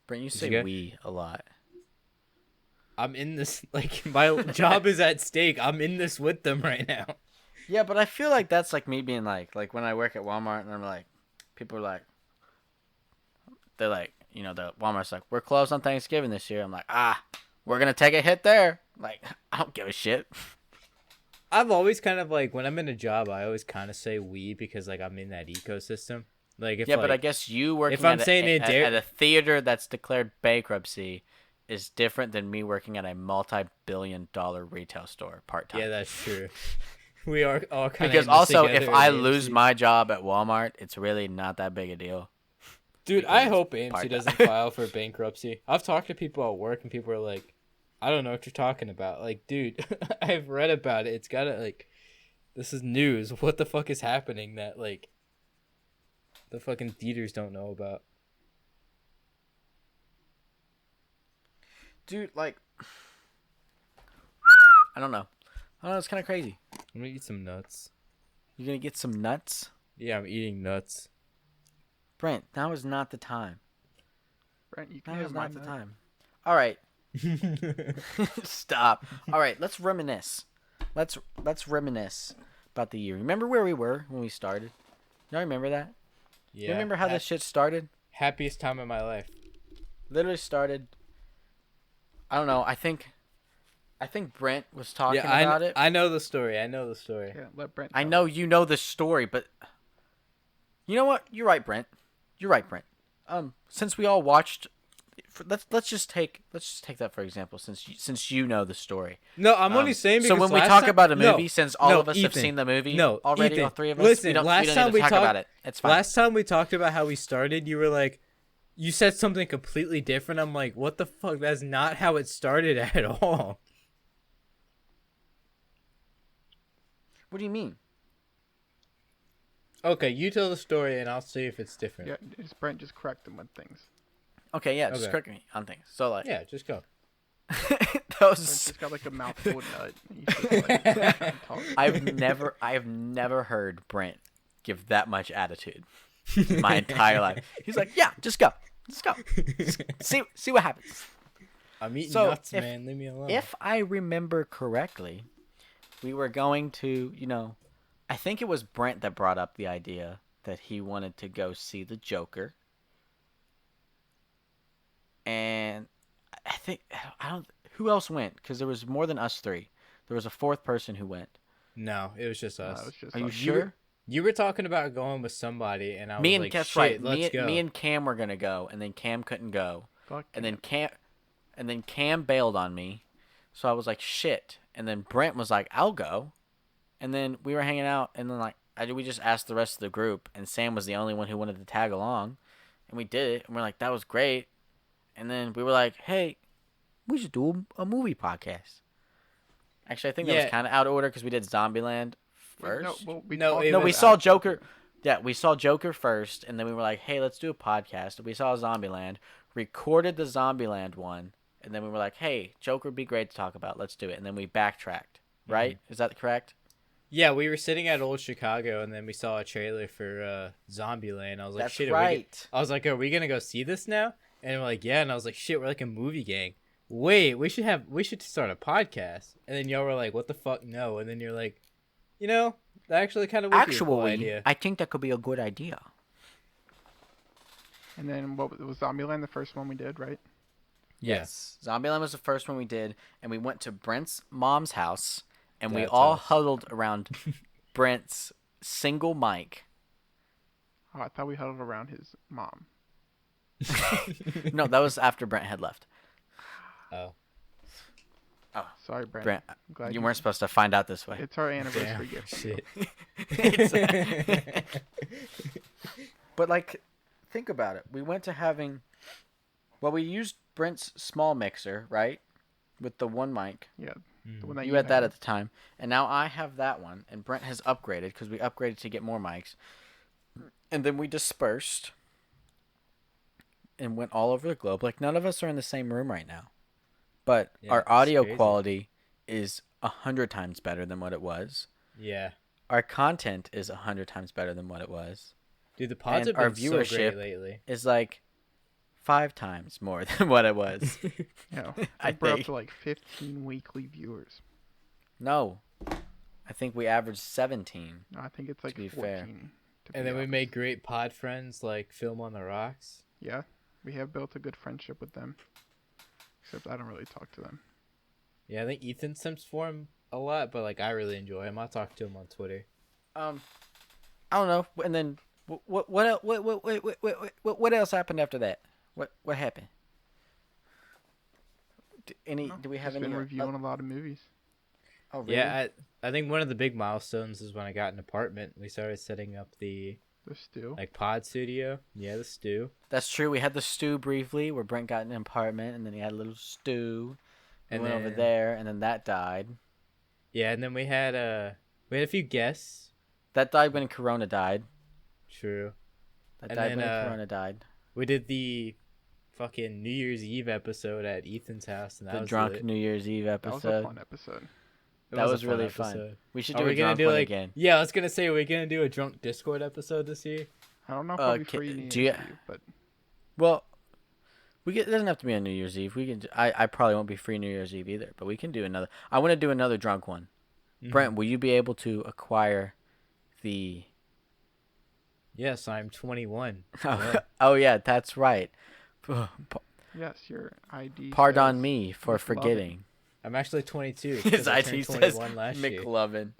Brent, you say we a lot. I'm in this, like, my job is at stake. I'm in this with them right now. Yeah, but I feel like that's like me being like when I work at Walmart and I'm like, people are like, they're like, you know, the Walmart's like, we're closed on Thanksgiving this year. I'm like, we're going to take a hit there. Like, I don't give a shit. I've always kind of like, when I'm in a job, I always kind of say we because like I'm in that ecosystem. Like, if, yeah, like, but I guess you working if I'm saying at a theater that's declared bankruptcy is different than me working at a multi-billion-dollar retail store part-time. Yeah, that's true. We are all kind of because also if I lose my job at Walmart, it's really not that big a deal. Dude, I hope AMC doesn't file for bankruptcy. I've talked to people at work and people are like, I don't know what you're talking about. Like, dude, I've read about it. It's gotta like, this is news. What the fuck is happening that like the fucking theaters don't know about? Dude, like, I don't know. It's kind of crazy. I'm gonna eat some nuts. You're gonna get some nuts? Yeah, I'm eating nuts. Brent, now is not the time. Brent, you can Now have is my not the nut. time. All right. Stop. All right, let's reminisce. Let's reminisce about the year. Remember where we were when we started? Y'all remember that? Yeah. You remember how this shit started? Happiest time of my life. Literally started. I don't know. I think Brent was talking about it. I know the story. Yeah, let Brent. I tell know you know the story, but you know what? You're right, Brent. Since we all watched, let's just take that for example. Since you know the story. No, I'm only saying because so when we last talk time, about a movie, no, since all no, of us have Ethan, seen the movie no, already, Ethan, all three of us, listen, we don't last need time to we talk talked about it. It's fine. Last time we talked about how we started, you were like, you said something completely different. I'm like, what the fuck? That's not how it started at all. What do you mean? Okay, you tell the story and I'll see if it's different. Yeah, just Brent just correct him on things. Okay, yeah, just Okay. correct me on things. So like, Yeah, just go. that Brent was. just got like a mouthful of nut. And he's just, like, trying to talk. I've never heard Brent give that much attitude in my entire life. He's like, yeah, just go. Just see what happens. I'm eating So, nuts, man. Leave me alone. If I remember correctly, we were going to, I think it was Brent that brought up the idea that he wanted to go see the Joker. And who else went? Because there was more than us three. There was a fourth person who went. No, it was just No, us. it's just Are you us. sure? You were talking about going with somebody, and I was Me and like, that's shit, right. let's go. Me and Cam were gonna go, and then Cam couldn't go, Fuck. and then Cam bailed on me, so I was like, shit. And then Brent was like, I'll go, and then we were hanging out, and then we just asked the rest of the group, and Sam was the only one who wanted to tag along, and we did it, and we're like, that was great, and then we were like, hey, we should do a movie podcast. Actually, I think that was kind of out of order because we did Zombieland first. No, well, we No, talked it No, about we was saw after. Joker. Yeah, we saw Joker first, and then we were like, hey, let's do a podcast. We saw Zombieland, recorded the Zombieland one, and then we were like, hey, Joker would be great to talk about. Let's do it. And then we backtracked, right? Is that correct? Yeah, we were sitting at Old Chicago, and then we saw a trailer for Zombieland. I was like, That's shit, right. I was like, are we gonna go see this now? And we're like, yeah. And I was like, shit, we're like a movie gang. Wait, we should start a podcast. And then y'all were like, what the fuck, no. And then you're like, that actually kind of would be a cool idea. I think that could be a good idea. And then what was Zombieland the first one we did, right? Yes. Zombieland was the first one we did, and we went to Brent's mom's house, and we That's all us. huddled around Brent's single mic. Oh, I thought we huddled around his mom. No, that was after Brent had left. Oh, Sorry, Brent. Brent, I'm glad you weren't supposed to find out this way. It's our anniversary damn, gift. shit. But like, think about it. We went to having, well, we used Brent's small mixer, right, with the one mic. Yeah, the one that You had that have. at the time, and now I have that one, and Brent has upgraded because we upgraded to get more mics, and then we dispersed and went all over the globe. Like none of us are in the same room right now, but Yeah, our it's audio crazy. quality is 100 times better than what it was. Yeah. Our content is 100 times better than what it was. Dude, the pods And have our been so great viewership lately. Is like 5 times more than what it was. You know, I we're up think. to like 15 weekly viewers. No, I think we averaged 17. No, I think it's like be 14. fair. to be And then we honest. made great pod friends like Film on the Rocks. Yeah, we have built a good friendship with them. Except I don't really talk to them. Yeah, I think Ethan sims for him a lot, but like I really enjoy him. I talk to him on Twitter. I don't know. And then what else happened after that? What happened? Do we have Just any? been reviewing a lot of movies. Oh, really? Yeah, I think one of the big milestones is when I got an apartment. We started setting up the The stew. like pod studio. Yeah, the stew. That's true. We had the stew briefly, where Brent got an apartment, and then he had a little stew. And And went over then- there, and then that died. Yeah, and then we had a few guests. That died when Corona died. True. That And died then, when Corona died. We did the fucking New Year's Eve episode at Ethan's house, and that The was drunk lit. New Year's Eve That was a episode. fun episode. It That a was fun really fun. episode. We should Are do we a gonna drunk do one like? again. Yeah, I was gonna say, are we gonna do a drunk Discord episode this year? I don't know if I'll be ca- free New do Year's you- Eve, but Well, it doesn't have to be on New Year's Eve. We can. I probably won't be free New Year's Eve either, but we can do another. I want to do another drunk one. Mhm. Brent, will you be able to acquire the? Yes, I'm 21. Oh yeah, that's right. yes, your ID. Pardon says me for McLovin. forgetting. I'm actually 22. His 'cause I ID turned says 21 last year. McLovin.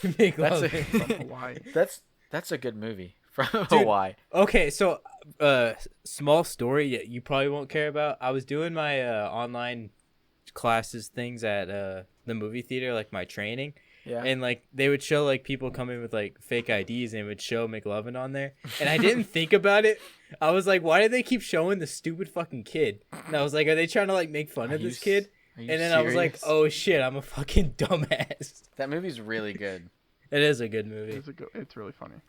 McLovin. From Hawaii. That's a good movie from Hawaii. Okay, so small story that you probably won't care about. I was doing my online classes things at the movie theater, like my training. Yeah. And like they would show like people coming with like fake IDs and it would show McLovin on there. And I didn't think about it. I was like, why do they keep showing the stupid fucking kid? And I was like, are they trying to like make fun Are of you this kid? Are you And then I was like, serious? oh shit, I'm a fucking dumbass. That movie's really good. It is a good movie. It's really funny.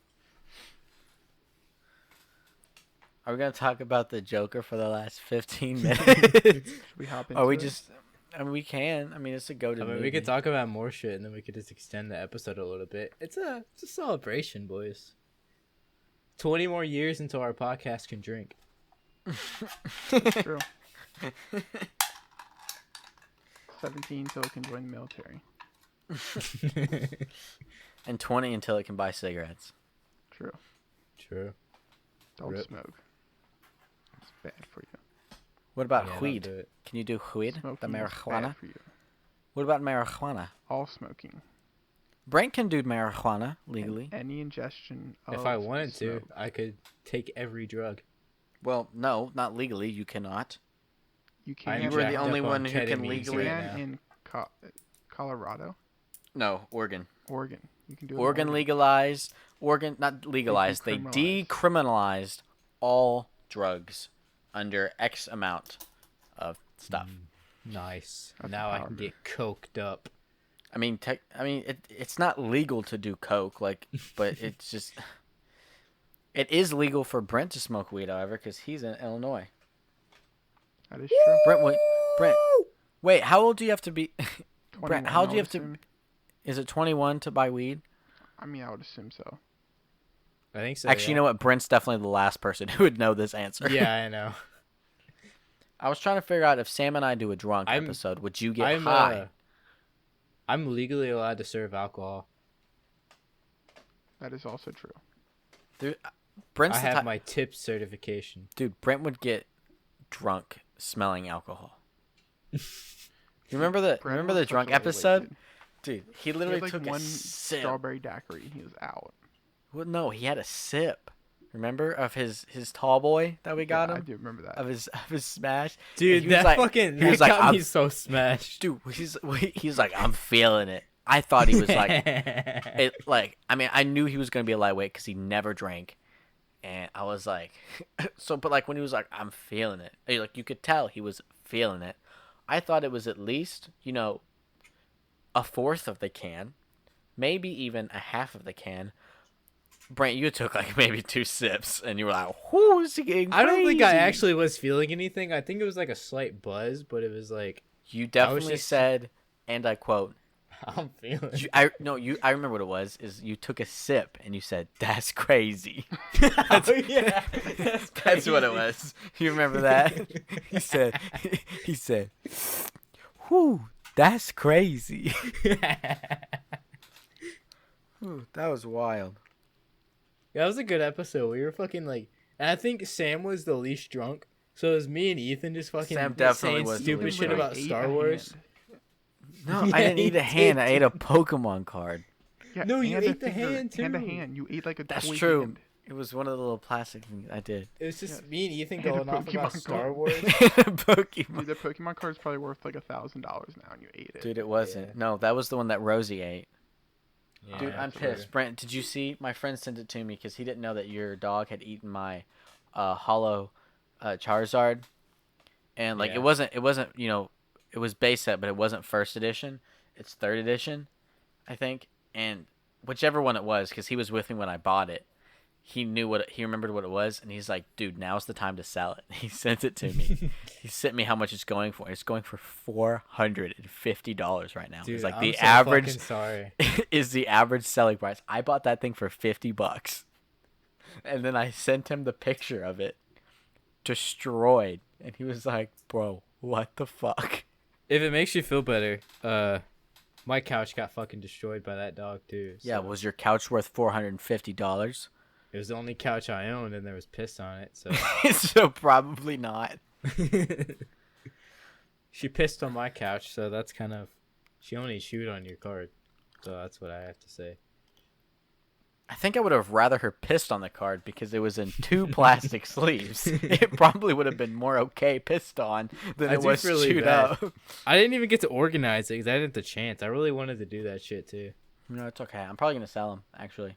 Are we gonna talk about the Joker for the last 15 minutes? Should we hop into Or we it? just? I mean, we can. I mean, it's a go-to I mean, movie. we could talk about more shit and then we could just extend the episode a little bit. It's a celebration, boys. 20 more years until our podcast can drink. It's true. 17 so it can join the military. And 20 until it can buy cigarettes. True. True. Don't Rip. smoke. It's bad for you. What about Yeah, don't weed? do it. Can you do weed? The Smoking is marijuana? bad for you. What about marijuana? All smoking. Brent can do marijuana legally. Any ingestion of If I wanted to, smoke. I could take every drug. Well, no, not legally. You cannot. You I'm can. You were the jacked only up on one who can ketamine legally. right can now. in Colorado, No, Oregon. Oregon. You can do it. in Oregon legalized. Oregon not legalized. They decriminalized. decriminalized all drugs under X amount of stuff. Nice. That's Now I power can move. get coked up. I mean, it's not legal to do coke, like, but it's just. It is legal for Brent to smoke weed, however, because he's in Illinois. That is true. Brent, wait, how old do you have to be? 21, Brent, how I old do you would have to? assume. Is it 21 to buy weed? I mean, I would assume so. I think so. Actually, you know what? Brent's definitely the last person who would know this answer. Yeah, I know. I was trying to figure out if Sam and I do a drunk I'm- episode, would you get I'm high? I'm legally allowed to serve alcohol. That is also true. Dude, I Brent's the have type. my tip certification. Dude, Brent would get drunk smelling alcohol. You remember the Brent remember the was drunk such a episode? wasted. Dude, he He literally had like took one a sip. strawberry daiquiri and he was out. Well, no, he had a sip. Remember of his tall boy that we got Yeah, I him do remember that. of his smash. Dude, he was that like- fucking he was that like, got me I'm- so smashed. Dude, he's like, I'm feeling it. I thought he was like, I mean, I knew he was gonna be a lightweight because he never drank, and I was like, but like when he was like, I'm feeling it, like you could tell he was feeling it. I thought it was at least, a fourth of the can, maybe even a half of the can. Brent, you took like maybe 2 sips, and you were like, "Whoo, is he getting crazy?" I don't think I actually was feeling anything. I think it was like a slight buzz, but it was like You definitely just- said, and I quote. I'm feeling. I remember what it was. Is you took a sip and you said, "That's crazy." Oh, yeah, That's what it was. You remember that? he said, "Whew, that's crazy." Whew, that was wild. That was a good episode. We were fucking like, and I think Sam was the least drunk. So it was me and Ethan just fucking Sam definitely saying was the stupid least shit drunk. about Star Wars. No, Yeah, I didn't eat a he hand. did. I ate a Pokemon card. Yeah, No, you and a ate the finger, hand, Hand to too. hand. You ate like a That's toy true. hand. It was one of the little plastic things I did. It was just Yeah. me and Ethan And a going off about Pokemon Star card. Wars. Pokemon. Dude, the Pokemon card is probably worth like $1,000 now, and you ate it. Dude, it wasn't. Yeah. No, that was the one that Rosie ate. Yeah, Dude, I'm sure. pissed. Brent, did you see? My friend sent it to me because he didn't know that your dog had eaten my hollow Charizard, and like Yeah. it wasn't it was base set, but it wasn't first edition. It's third edition, I think, and whichever one it was, because he was with me when I bought it. He remembered what it was, and he's like, "Dude, now's the time to sell it." He sent it to me. He sent me how much it's going for. It's going for $450 right now. Dude, It's like I'm the so average fucking sorry. is the average selling price. I bought that thing for $50, and then I sent him the picture of it, destroyed, and he was like, "Bro, what the fuck?" If it makes you feel better, my couch got fucking destroyed by that dog too. Yeah, so was your couch worth $450? it was the only couch I owned, and there was piss on it. So So probably not. she pissed on my couch, so that's kind of. She only chewed on your card, so that's what I have to say. I think I would have rather her pissed on the card because it was in 2 plastic sleeves. It probably would have been more okay pissed on than I it do was feel really chewed bad. up. I didn't even get to organize it because I didn't have the chance. I really wanted to do that shit too. No, it's okay. I'm probably gonna sell them actually.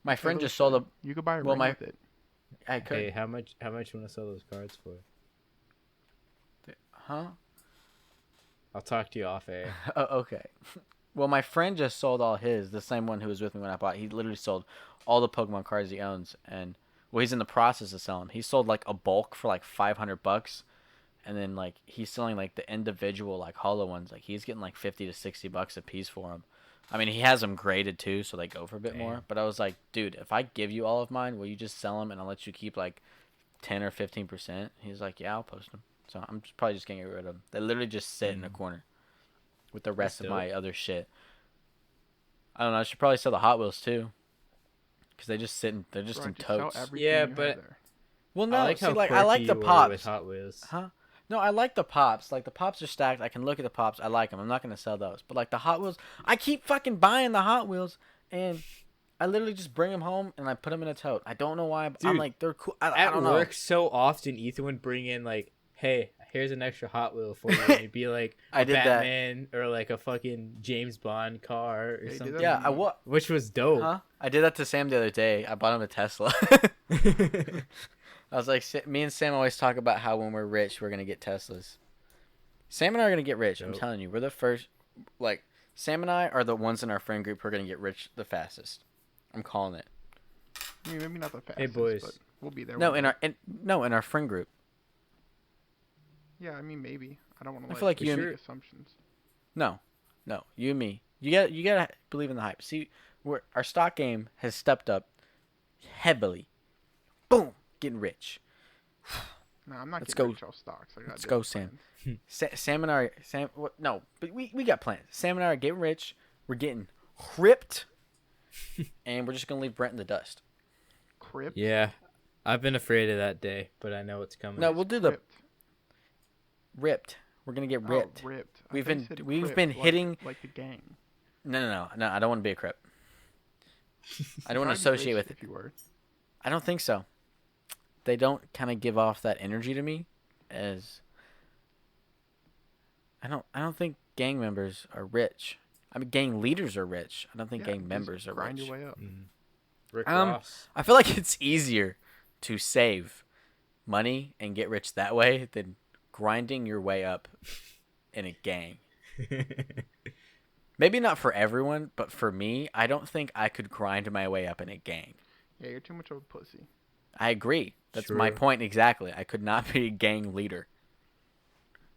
My friend Totally just sold a. fine. You could buy a well, ring my- with it. I could. Hey, how much you want to sell those cards for? Huh? I'll talk to you off air. Oh, okay. Well, my friend just sold all his. The same one who was with me when I bought. He literally sold all the Pokemon cards he owns, and well, he's in the process of selling them. He sold like a bulk for like $500, and then like he's selling like the individual like hollow ones. Like he's getting like $50 to $60 a piece for them. I mean, he has them graded too, so they go for a bit more. Damn. But I was like, dude, if I give you all of mine, will you just sell them and I'll let you keep like 10 or 15%? He's like, yeah, I'll post them. So I'm probably just gonna get rid of them. They literally just sit in a corner with the rest of dope. my other shit. I don't know. I should probably sell the Hot Wheels too, because they just sit in. They're just Bro, in just sell totes. everything Yeah, you have but- there. Well, no. I like see, how like I like quirky the you were pops. with Hot Wheels. Huh? No, I like the Pops. Like, the Pops are stacked. I can look at the Pops. I like them. I'm not going to sell those. But, like, the Hot Wheels, I keep fucking buying the Hot Wheels, and I literally just bring them home, and I put them in a tote. I don't know why. I'm Dude, like, they're cool. I At don't know. work, so often, Ethan would bring in, like, hey, here's an extra Hot Wheel for you. And it'd be, like, I a did that. Batman or, like, a fucking James Bond car or Yeah, you did something. that? Yeah, what? Which was dope. Huh? I did that to Sam the other day. I bought him a Tesla. I was like, me and Sam always talk about how when we're rich, we're going to get Teslas. Sam and I are going to get rich. I'm Dope. telling you. We're the first. Like, Sam and I are the ones in our friend group who are going to get rich the fastest. I'm calling it. I mean, maybe not the fastest, Hey, boys. but we'll be there. No, one in day. in our friend group. Yeah, I mean, maybe. I don't want to. I feel like you make and- assumptions. No, you and me. You gotta believe in the hype. See, our stock game has stepped up heavily. Boom, getting rich. No, I'm not Let's getting go. rich off stocks. I got Let's go, different Sam. plans. Sam and I, no, but we got plans. Sam and I are getting rich. We're getting ripped, and we're just gonna leave Brent in the dust. Crypt. Yeah. I've been afraid of that day, but I know it's coming. No, we'll do the Crypt. ripped. We're gonna get Oh, ripped. ripped. I We've thought you been- said we've crypt, been like- hitting- like the gang. No. I don't want to be a crip. I don't want to I'd be associate rich with it. if you were. I don't think so. They don't kind of give off that energy to me as I don't think gang members are rich. I mean gang leaders are rich. I don't think Yeah, gang just members are grind rich. your way up. Rick Um, Ross. I feel like it's easier to save money and get rich that way than grinding your way up in a gang. Maybe not for everyone, but for me, I don't think I could grind my way up in a gang. Yeah, you're too much of a pussy. I agree. That's my True. point exactly. I could not be a gang leader.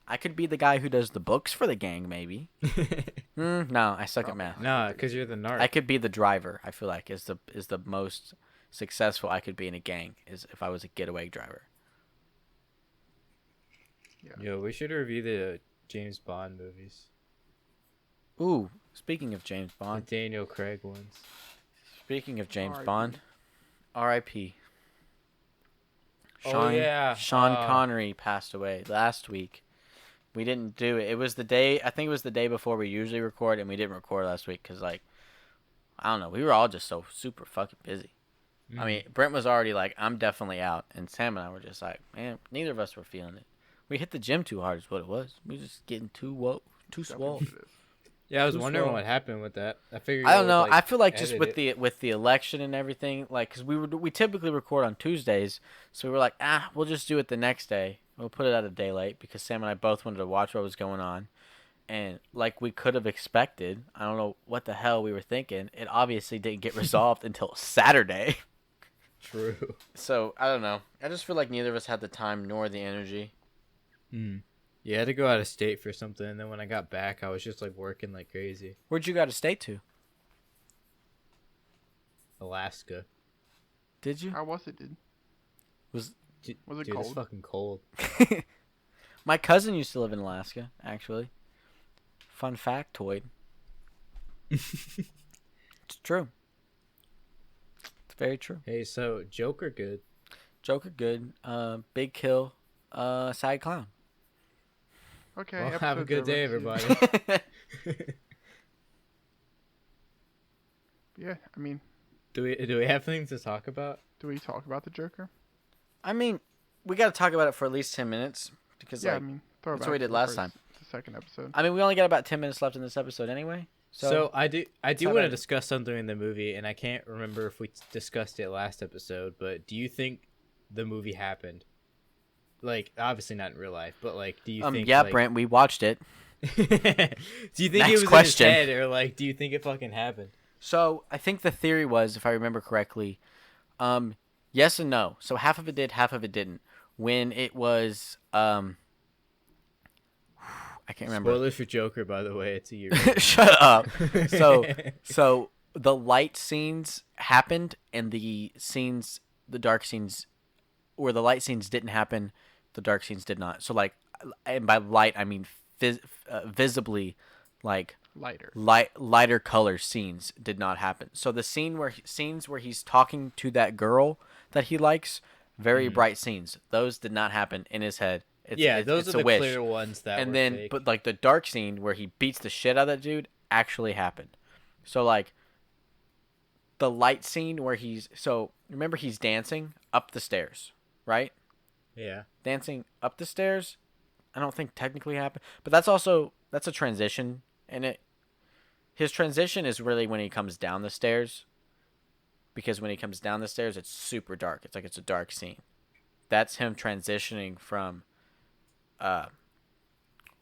I could be the guy who does the books for the gang, maybe. No, I suck at math. Nah, because you're the narc. I could be the driver. I feel like is the most successful I could be in a gang is if I was a getaway driver. Yeah. Yo, we should review the James Bond movies. Ooh, speaking of James The Bond. Daniel Craig ones. Speaking of James R.I.P. Bond, R.I.P. Oh, yeah. Sean Connery passed away last week. We didn't do it. It was the day. I think it was the day before we usually record, and we didn't record last week because, like, I don't know. We were all just so super fucking busy. I mean, Brent was already like, "I'm definitely out," and Sam and I were just like, "Man, neither of us were feeling it. We hit the gym too hard, is what it was. We were just getting too Definitely swole." what it is. Yeah, I was Too wondering slow. what happened with that. I figured. I y'all don't know. would, I feel like just edit with it. the election and everything, like, cause we typically record on Tuesdays, so we were like, we'll just do it the next day. We'll put it out a day late because Sam and I both wanted to watch what was going on, and like we could have expected, I don't know what the hell we were thinking. It obviously didn't get resolved until Saturday. True. So I don't know. I just feel like neither of us had the time nor the energy. Yeah, I had to go out of state for something, and then when I got back, I was just like working like crazy. Where'd you go to state to? Alaska. Did you? How was it, dude? Was it Dude, it's cold? fucking cold. My cousin used to live in Alaska, actually. Fun factoid. It's true. It's very true. Hey, so Joker good. Joker good. Big kill. Side clown. Okay. Well, have a episode's good day, over. everybody. Yeah, I mean, do we have things to talk about? do we talk about the Joker? I mean, we got to talk about it for at least 10 minutes because Yeah, like I mean, throw it that's what we back did to the last first- time. The second episode. I mean, we only got about 10 minutes left in this episode anyway. So I do how want to about it? discuss something in the movie, and I can't remember if we discussed it last episode. But do you think the movie happened? Like, obviously not in real life, but like, do you think? yeah, like, Brent, we watched it. do you think Next it was question. in his head, or like, do you think it fucking happened? So I think the theory was, if I remember correctly, yes and no. So half of it did, half of it didn't. When it was, I can't remember. Spoilers for Joker, by the way. It's a year. Shut up. So the light scenes happened, and the dark scenes, where the light scenes didn't happen, the dark scenes did not. So like, and by light I mean visibly, like Lighter. lighter color scenes did not happen. So the scenes where he's talking to that girl that he likes, very bright scenes. Those did not happen in his head. Those it's are a the wish. clear ones that And were then, fake. but like the dark scene where he beats the shit out of that dude actually happened. So like the light scene where remember he's dancing up the stairs, right? Yeah. Dancing up the stairs, I don't think technically happened, but that's a transition, and his transition is really when he comes down the stairs, because when he comes down the stairs, it's super dark. It's like it's a dark scene. That's him transitioning from,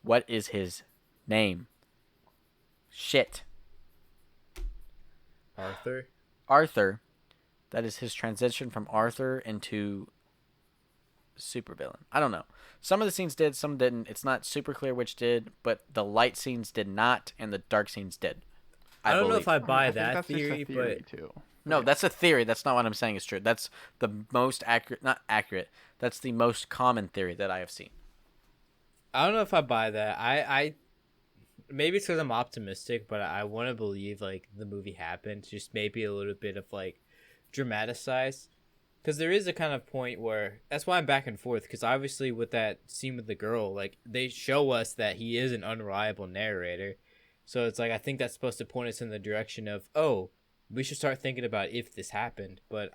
what is his name? Shit. Arthur. That is his transition from Arthur into supervillain. I don't know. Some of the scenes did, some didn't. It's not super clear which did, but the light scenes did not, and the dark scenes did. I don't know if I buy I think that that's just a theory, theory but too. No, that's a theory. That's not what I'm saying is true. That's the most accurate, not accurate. That's the most common theory that I have seen. I don't know if I buy that. I maybe it's because I'm optimistic, but I want to believe like the movie happened, just maybe a little bit of like dramatized. Because there is a kind of point where that's why I'm back and forth. Because obviously with that scene with the girl, like they show us that he is an unreliable narrator, so it's like I think that's supposed to point us in the direction of, oh, we should start thinking about if this happened. But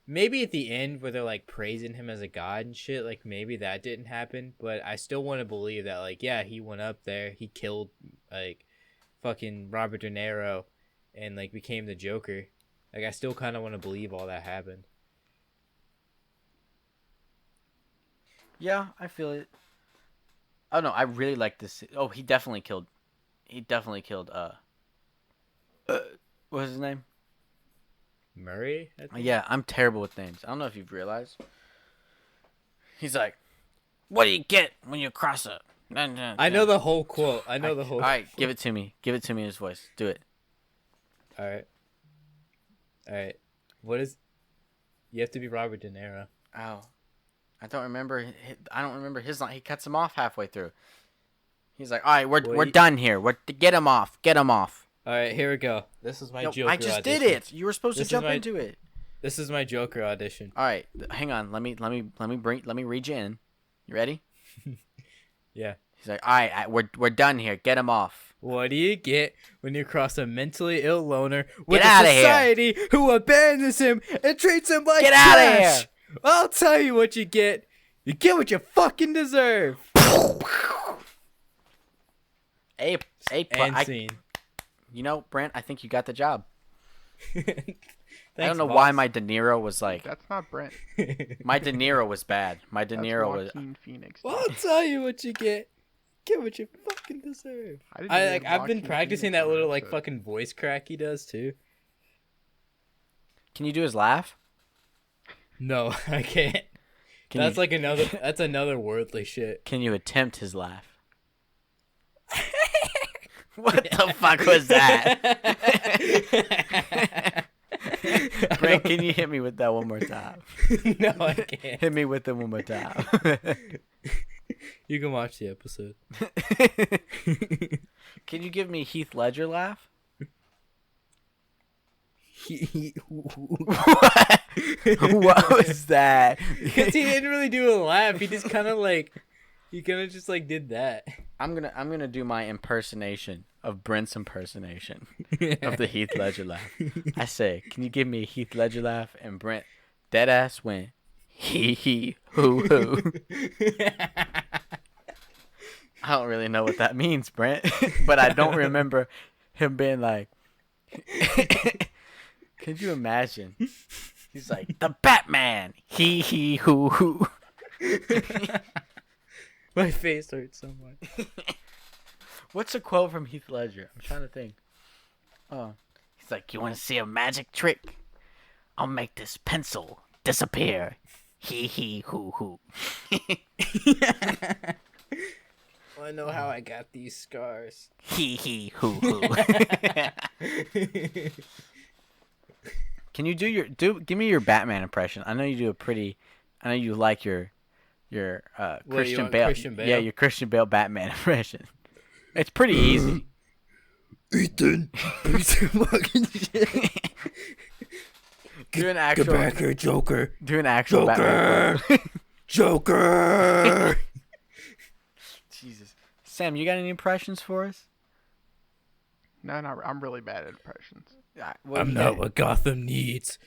maybe at the end where they're like praising him as a god and shit, like maybe that didn't happen. But I still want to believe that, like, yeah, he went up there, he killed like fucking Robert De Niro, and like became the Joker. Like I still kind of want to believe all that happened. Yeah, I feel it. Oh no, I really like this. Oh, he definitely killed. What was his name? Murray? I think? Yeah, I'm terrible with names. I don't know if you've realized. He's like, "What do you get when you cross a?" I know the whole quote. I know the whole. All right, give it to me. Give it to me in his voice. Do it. All right. What is? You have to be Robert De Niro. Oh, I don't remember. I don't remember his line. He cuts him off halfway through. He's like, "All right, we're done here. Get him off. Get him off." All right, here we go. This is my Joker. I just audition. did it. You were supposed to jump into it. This is my Joker audition. All right, hang on. Let me read you in. You ready? Yeah. He's like, "All right, we're done here. Get him off." What do you get when you cross a mentally ill loner with Get a outta here. society who abandons him and treats him like Get outta trash? here. I'll tell you what you get. You get what you fucking deserve. Hey, And scene. you know, Brent, I think you got the job. Thanks, I don't know boss. why my De Niro was like. That's not Brent. My De Niro was bad. My De That's Niro was. Joaquin Phoenix. Well, I'll tell you what you get. Get what you fucking deserve. didn't I even like. I've been Joaquin practicing Phoenix that little in like episode. fucking voice crack he does too. Can you do his laugh? No, I can't. Can That's you, like another. That's another worldly shit. Can you attempt his laugh? What the fuck was that? Brent, can you hit me with that one more time? No, I can't. Hit me with it one more time. You can watch the episode. Can you give me Heath Ledger laugh? What was that? Because he didn't really do a laugh. He just kind of like, he kind of just like did that. I'm gonna do my impersonation of Brent's impersonation of the Heath Ledger laugh. I say, can you give me a Heath Ledger laugh? And Brent, dead ass went, hee hoo hoo. I don't really know what that means, Brent, but I don't remember him being like. Could you imagine? He's like, the Batman, hee hoo hoo. My face hurts so much. What's a quote from Heath Ledger? I'm trying to think. Oh, he's like, you want to see a magic trick? I'll make this pencil disappear. Hee hoo hoo. I know how I got these scars. Hee hoo hoo. Can you give me your Batman impression? I know you do a pretty. I know you like your Christian Bale. Christian Bale? Yeah, your Christian Bale Batman impression. It's pretty easy. Ethan, piece of fucking shit. Do an actual. Get back here, Joker. Do an actual Joker. Batman. Joker. Jesus. Sam, you got any impressions for us? No, I'm really bad at impressions. I'm not what Gotham needs,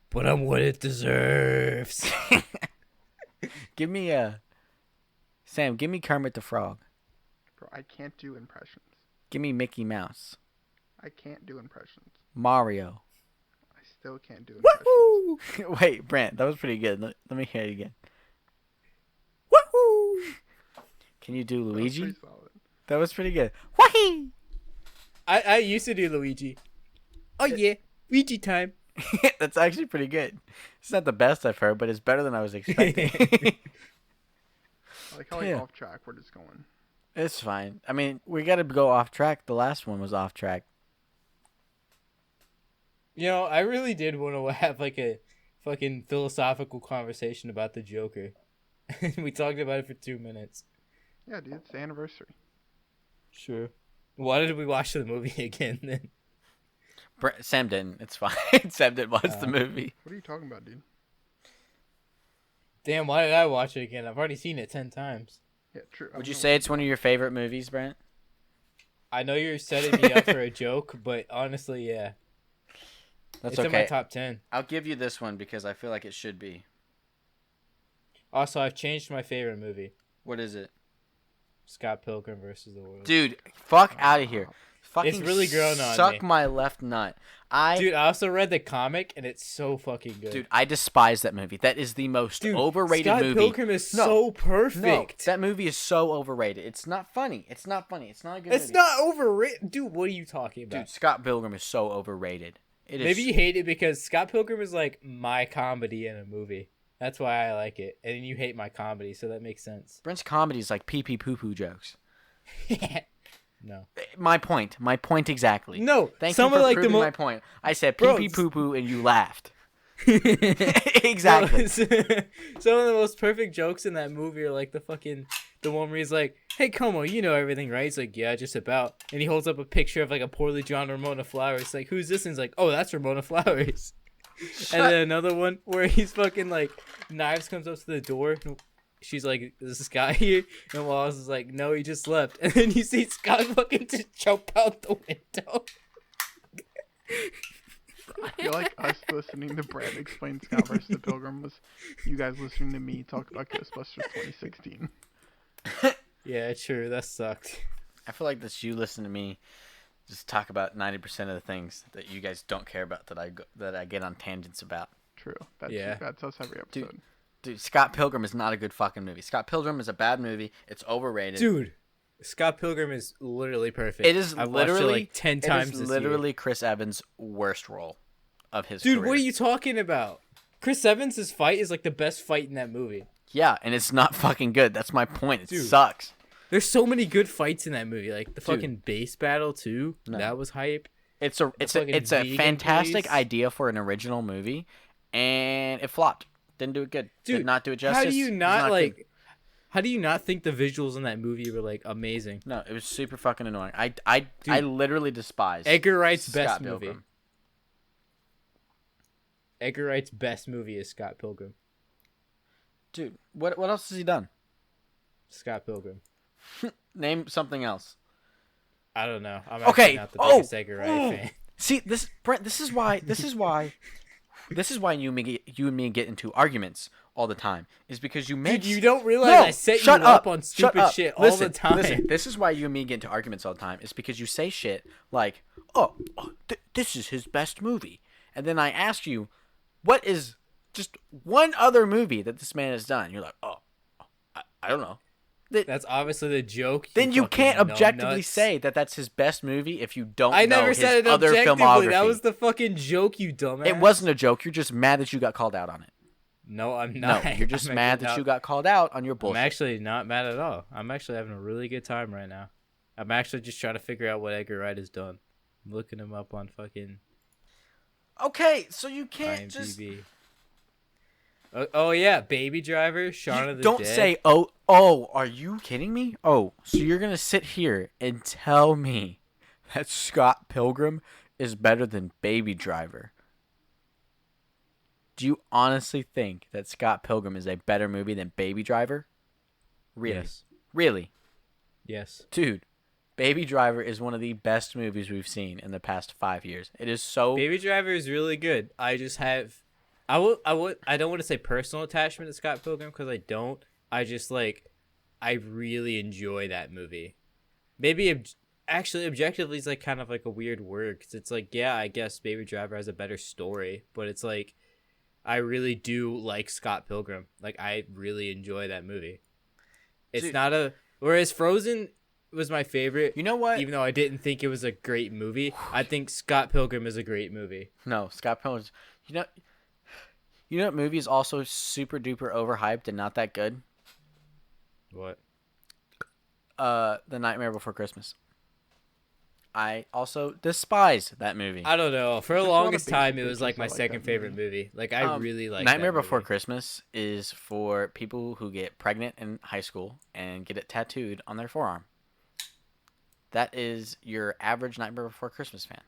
but I'm what it deserves. Give me Sam, give me Kermit the Frog. Bro, I can't do impressions. Give me Mickey Mouse. I can't do impressions. Mario. I still can't do impressions. Woohoo! Wait, Brant, that was pretty good. Let me hear it again. Woohoo! Can you do That was Luigi? pretty solid. That was pretty good. Wahee! I used to do Luigi. Oh yeah, Luigi time. That's actually pretty good. It's not the best I've heard, but it's better than I was expecting. I like how Yeah. off track we're just going. It's fine. I mean, we got to go off track. The last one was off track. You know, I really did want to have like a fucking philosophical conversation about the Joker. We talked about it for 2 minutes. Yeah, dude, it's the anniversary. Sure. Why did we watch the movie again then? Sam didn't. It's fine. Sam didn't watch the movie. What are you talking about, dude? Damn, why did I watch it again? I've already seen it 10 times. Yeah, true. Would you say it's one of your favorite movies, Brent? I know you're setting me up for a joke, but honestly, yeah. That's It's okay. in my top 10. I'll give you this one because I feel like it should be. Also, I've changed my favorite movie. What is it? Scott Pilgrim versus the World. Dude, fuck out of here. Fucking It's really grown on suck me. my left nut. Dude, I also read the comic, and it's so fucking good. Dude, I despise that movie. That is the most Dude, overrated Scott movie. Pilgrim is No, so perfect. No, that movie is so overrated. It's not funny. It's not funny. It's not a good movie. It's not overrated. Dude, what are you talking about? Dude, Scott Pilgrim is so overrated. It is. Maybe you hate it because Scott Pilgrim is like my comedy in a movie. That's why I like it. And you hate my comedy, so that makes sense. Brent's comedy is like pee-pee poo-poo jokes. No. My point exactly. No. Thank some you for of like proving the my point. I said Bro, pee-pee poo-poo and you laughed. exactly. Exactly. Some of the most perfect jokes in that movie are like the one where he's like, "Hey, Como, you know everything, right?" He's like, "Yeah, just about." And he holds up a picture of like a poorly drawn Ramona Flowers. It's like, "Who's this?" And he's like, "Oh, that's Ramona Flowers." And then another one where he's fucking like, Knives comes up to the door. She's like, "Is this guy here?" And Wallace is like, "No, he just left." And then you see Scott fucking just jump out the window. I feel like us listening to Brad explain Scott versus the Pilgrim was you guys listening to me talk about Ghostbusters 2016. Yeah, true. That sucked. I feel like that's you listen to me just talk about 90% of the things that you guys don't care about that I get on tangents about. True. That's Yeah. That's us every episode. Dude, Scott Pilgrim is not a good fucking movie. Scott Pilgrim is a bad movie. It's overrated. Dude, Scott Pilgrim is literally perfect. It is I've literally watched it like 10 times It is this literally Chris Evans' worst role of his year. Dude, career. what are you talking about? Chris Evans' fight is like the best fight in that movie. Yeah, and it's not fucking good. That's my point. It Dude. sucks. There's so many good fights in that movie. Like the Dude. fucking base battle too. No. That was hype. It's a fucking vegan fantastic place. idea for an original movie, and it flopped. Didn't do it good. Dude, Did not do it justice. How do you It was not like? good. How do you not think the visuals in that movie were like amazing? No, it was super fucking annoying. I literally despise Edgar Wright's best Scott movie. Pilgrim. Edgar Wright's best movie is Scott Pilgrim. Dude, what else has he done? Scott Pilgrim. Name something else. I don't know. I'm Okay. actually not the biggest Edgar Wright fan. See, Brent, this is why you and me get into arguments all the time. Is because you make Dude, you don't realize I set you shut up on stupid up. shit Listen, all the time. Listen, this is why you and me get into arguments all the time. Is because you say shit like, "Oh, this is his best movie," and then I ask you, "What is just one other movie that this man has done?" You're like, "Oh, I don't know." That's obviously the joke. Then you fucking can't objectively numbnuts. say that that's his best movie if you don't I know never his said it other objectively. filmography. That was the fucking joke, you dumbass. It wasn't a joke. You're just mad that you got called out on it. No, I'm No, not. you're just I'm mad actually that not- you got called out on your I'm bullshit. actually not mad at all. I'm actually having a really good time right now. I'm actually just trying to figure out what Edgar Wright has done. I'm looking him up on fucking Okay, so you can't just IMDb. Oh yeah, Baby Driver, Shaun of the don't Dead. say oh. Are you kidding me? Oh, so you're gonna sit here and tell me that Scott Pilgrim is better than Baby Driver? Do you honestly think that Scott Pilgrim is a better movie than Baby Driver? Really? Yes. Really? Yes. Dude, Baby Driver is one of the best movies we've seen in the past 5 years. It is so... Baby Driver is really good. I just have, I don't want to say personal attachment to Scott Pilgrim because I don't. I just I really enjoy that movie. Maybe actually objectively is kind of a weird word because it's yeah, I guess Baby Driver has a better story, but it's I really do like Scott Pilgrim. I really enjoy that movie. It's Dude. not a, whereas Frozen was my favorite. You know what? Even though I didn't think it was a great movie, I think Scott Pilgrim is a great movie. No, Scott Pilgrim. You know what movie is also super duper overhyped and not that good? What? The Nightmare Before Christmas. I also despise that movie. I don't know. For the There's a lot of longest basic time, it was bitches my that like second that favorite movie. I really like Nightmare that Before movie. Christmas is for people who get pregnant in high school and get it tattooed on their forearm. That is your average Nightmare Before Christmas fan.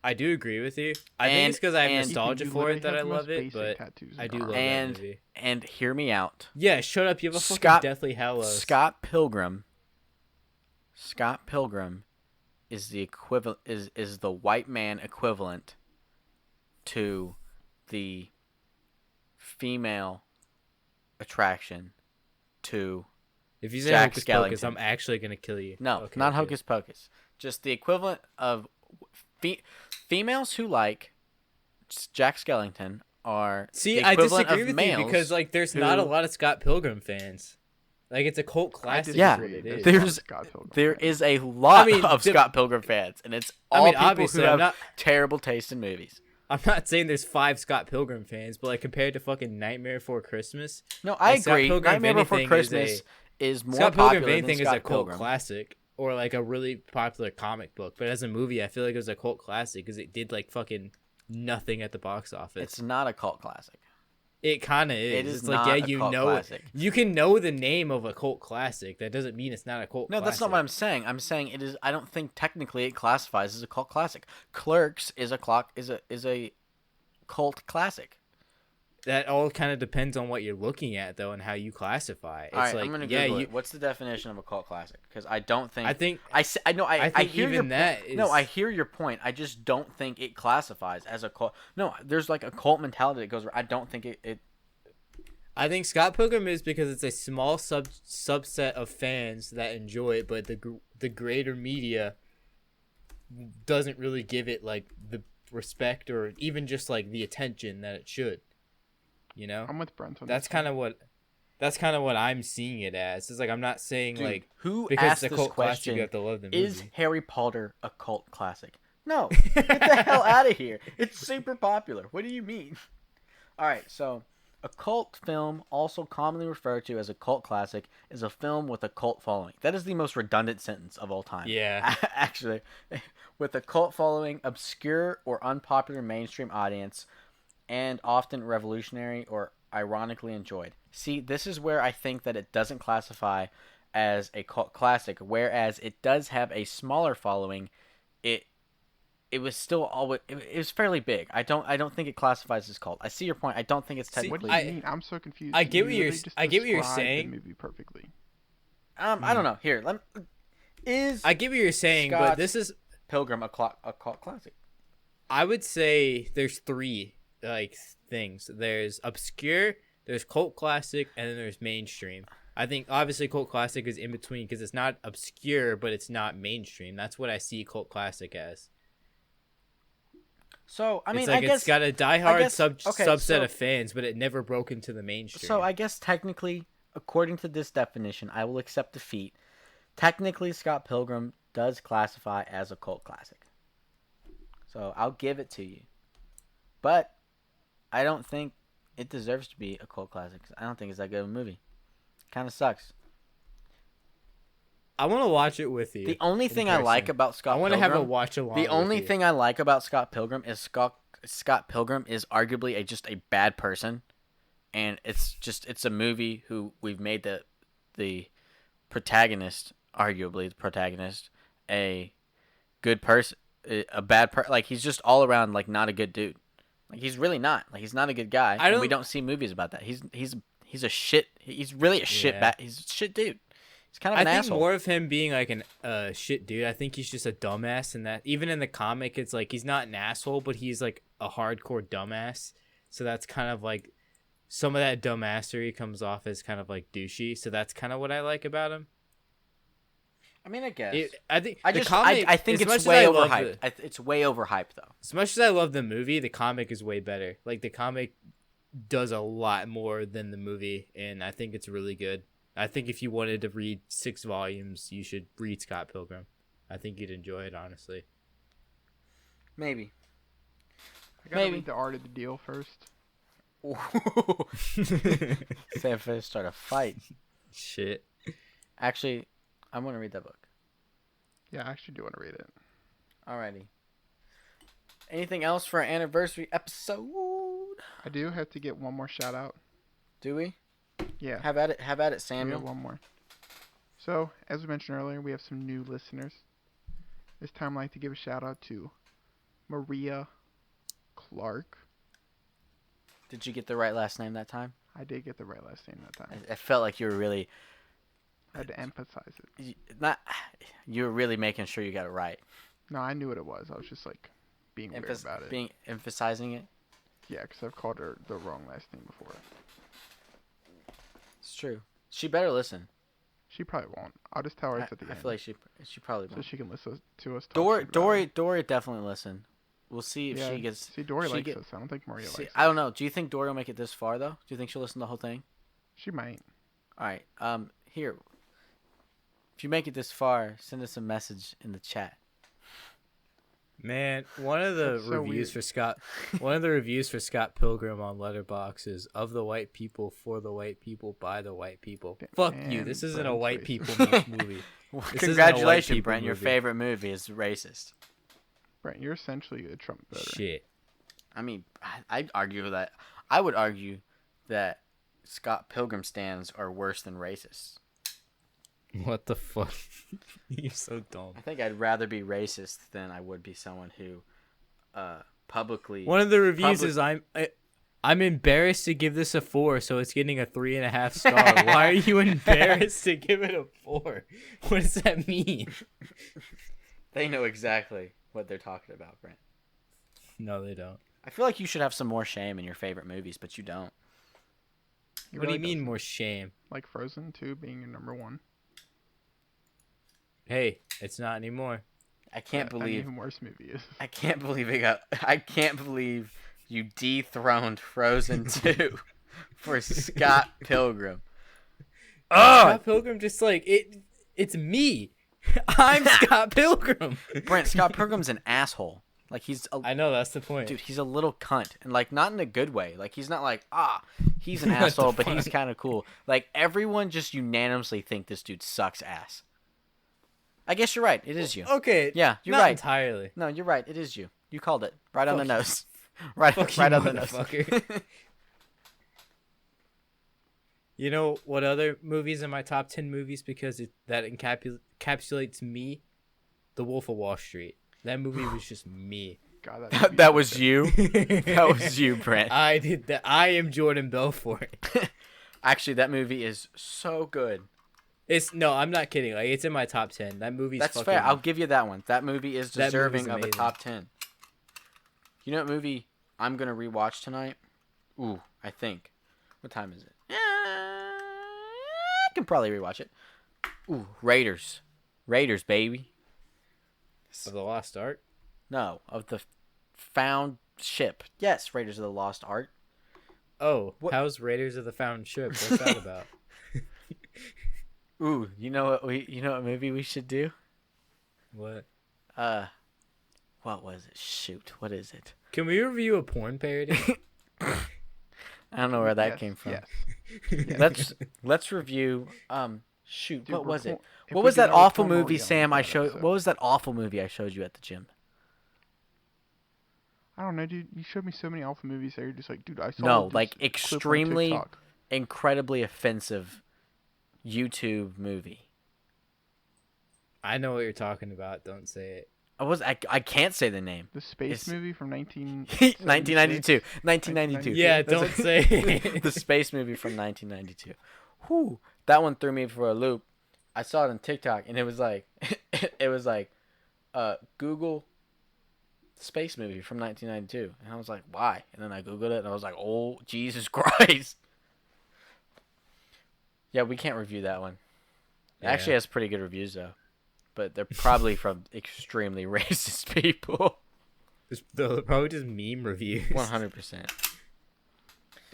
I do agree with you. I think it's because I have and- nostalgia You for it literally that I have the most love it, basic but tattoos I in do our love art. that movie. And hear me out. Yeah, shut up. You have a fucking Scott- Deathly Hallows. Scott Pilgrim is the equivalent is the white man equivalent to the female attraction to If you say Jack Hocus Pocus, Skellington. I'm actually gonna kill you. no, Okay, not okay. Hocus Pocus. Just the equivalent of females who like Jack Skellington are See, the I equivalent disagree of with males you because there's not a who- lot of Scott Pilgrim fans. It's a cult classic. Yeah, is what it is. there's- Scott Pilgrim there fans. is a lot I mean, of Scott Pilgrim fans, and it's all people obviously, who I'm have not. terrible taste in movies. I'm not saying there's 5 Scott Pilgrim fans, but compared to fucking Nightmare Before Christmas, No, I Scott agree. Pilgrim, if Nightmare Before anything, is Christmas is more Scott Pilgrim, if popular than anything, is Scott a cult Pilgrim. classic or a really popular comic book. But as a movie, I feel like it was a cult classic because it did fucking nothing at the box office. It's not a cult classic. It kind of is. It is It's not yeah, a you cult know classic. You can know the name of a cult classic. That doesn't mean it's not a cult. No, classic. that's not what I'm saying. I'm saying it is. I don't think technically it classifies as a cult classic. Clerks is a cult classic. That all kind of depends on what you're looking at, though, and how you classify. It's All right, I'm gonna yeah, Google you. it. What's the definition of a cult classic? Because I don't think. I think I know. I think hear even your that point. No, is- I hear your point. I just don't think it classifies as a cult. No, there's a cult mentality that goes. I don't think it. I think Scott Pilgrim is because it's a small subset of fans that enjoy it, but the greater media doesn't really give it the respect or even just the attention that it should. You know, I'm with Brent on that's this kind of what I'm seeing it as. It's I'm not saying Dude, who because asked it's a this cult classic question? you have to love the movie. Is Harry Potter a cult classic? No, get the hell out of here. It's super popular. What do you mean? All right, so a cult film, also commonly referred to as a cult classic, is a film with a cult following. That is the most redundant sentence of all time. Yeah. Actually, with a cult following, obscure or unpopular mainstream audience, and often revolutionary or ironically enjoyed. See, this is where I think that it doesn't classify as a cult classic, whereas it does have a smaller following. It was still always it was fairly big. I don't think it classifies as cult. I see your point. I don't think it's See, What technically. do you mean? I'm so confused. I get You what you're- literally just I get what you're described the saying. movie perfectly. I don't know. Here, I get what you're saying, but Scott- this is Pilgrim a cult classic? I would say there's 3 things. There's obscure, there's cult classic, and then there's mainstream. I think obviously cult classic is in between because it's not obscure, but it's not mainstream. That's what I see cult classic as. So I mean, It's I guess it's got a diehard guess- okay, subset so- of fans, but it never broke into the mainstream. so. I guess technically, according to this definition, I will accept defeat. Technically, Scott Pilgrim does classify as a cult classic. So I'll give it to you, but I don't think it deserves to be a cult classic. I don't think it's that good of a movie. Kind of sucks. I want to watch it with you. The only thing I like about Scott I want to Pilgrim, have a watch along. the only with you. thing I like about Scott Pilgrim is Scott Pilgrim is arguably just a bad person, and it's a movie who we've made the protagonist, arguably the protagonist, a good person, a bad he's just all around not a good dude. He's really not. He's not a good guy. We don't see movies about that. He's a shit. He's really a shit Yeah. He's a shit dude. He's kind of I an think asshole. more of him being like an shit dude. I think he's just a dumbass, and that even in the comic, it's like he's not an asshole, but he's like a hardcore dumbass. So that's kind of like some of that dumbassery comes off as kind of like douchey. So that's kind of what I like about him. I mean, I guess. I think I the just comic, I think as much it's as way I love overhyped. It's way overhyped though. As much as I love the movie, the comic is way better. Like the comic does a lot more than the movie, and I think it's really good. I think if you wanted to read 6 volumes, you should read Scott Pilgrim. I think you'd enjoy it, honestly. Maybe. I gotta read the Art of the Deal first. Sam Fish start a fight. Shit. Actually, I want to read that book. Yeah, I actually do want to read it. Alrighty. Anything else for our anniversary episode? I do have to get one more shout out. Do we? Yeah. Have at it, We have Samuel. one more. So, as we mentioned earlier, we have some new listeners. This time I'd like to give a shout out to Maria Clark. Did you get the right last name that time? I did get the right last name that time. I felt like you were really I had to emphasize it. you were really making sure you got it right. No, I knew what it was. I was just like being weird about it. Emphasizing it. Yeah, because I've called her the wrong last name before. It's true. She better listen. She probably won't. I'll just tell her it's at the I end. feel like she probably so won't. she can listen to us. Talk Dory shit about her. Dory definitely listen. We'll see if Yeah, she gets. See, Dory she likes get- us. I don't think Maria See, likes us. I don't know. Do you think Dory will make it this far though? Do you think she'll listen to the whole thing? She might. All right. Here. If you make it this far, send us a message in the chat. Man, one of the That's so reviews weird. for Scott, one of the reviews for Scott Pilgrim on Letterboxd is of the white people, for the white people, by the white people. Fuck you! And This isn't a Brent's white racist. people movie. Well, This isn't a white congratulations, people Brent. Your movie. favorite movie is racist. Brent, you're essentially a Trump voter. Shit. I mean, I'd argue that. I would argue that Scott Pilgrim stands are worse than racists. What the fuck? You're so dumb. I think I'd rather be racist than I would be someone who publicly. One of the reviews is I'm embarrassed to give this a 4, so it's getting a 3.5 star. Why are you embarrassed to give it a 4? What does that mean? They know exactly what they're talking about, Brent. No, they don't. I feel like you should have some more shame in your favorite movies, but you don't. He What do really you mean doesn't. more shame? Like Frozen 2 being your number one. Hey, it's not anymore. I can't An believe. even worse movie is. I can't believe it got. I can't believe you dethroned Frozen 2 for Scott Pilgrim. Scott Pilgrim just like it's me. I'm Scott Pilgrim. Brent, Scott Pilgrim's an asshole. Like he's a, I know that's the point. dude, he's a little cunt, and like not in a good way. Like he's not like he's an What the asshole, but he's fuck? kind of cool. Like everyone just unanimously think this dude sucks ass. I guess you're right. It is you. Okay. Yeah, you're not right. entirely. No, you're right. It is you. You called it right on the Fuck you. nose. Right, Fuck you, right on the nose. motherfucker. You know what other movies in my top 10 movies because that encapsulates me? The Wolf of Wall Street. That movie was just me. God, That was you. That was you, Brent. I did that. I am Jordan Belfort. Actually, that movie is so good. No, I'm not kidding. Like it's in my top 10. That movie's That's fucking, fair. I'll give you that one. That movie is That deserving movie's of a amazing. top 10. You know what movie I'm gonna rewatch tonight? Ooh, I think. What time is it? I can probably rewatch it. Ooh, Raiders, baby. of the Lost Ark. No, of the found ship. Yes, Raiders of the Lost Ark. Oh, What- how's Raiders of the Found Ship? What's that about? Ooh, you know what movie we should do? What? What was it? Shoot, what is it? Can we review a porn parody? I don't know where that Yes, came from. Yes. Let's review. Shoot, Dude, what was it? if What we was do that another awful porn, we'll movie, get on Sam? I that showed. episode. What was that awful movie I showed you at the gym? I don't know, dude. You showed me so many alpha movies that you're just like, dude, I saw No, this like clip on extremely, TikTok. incredibly offensive YouTube movie. I know what you're talking about. Don't say it. I can't say the name. The space It's- movie from 1992. 1992. Yeah, don't say it. The space movie from 1992. Whew, that one threw me for a loop. I saw it on TikTok, and it was like, Google space movie from 1992, and I was like, why? And then I googled it, and I was like, oh Jesus Christ. Yeah, we can't review that one. It actually has pretty good reviews though, but they're probably from extremely racist people. They're probably just meme reviews. 100%.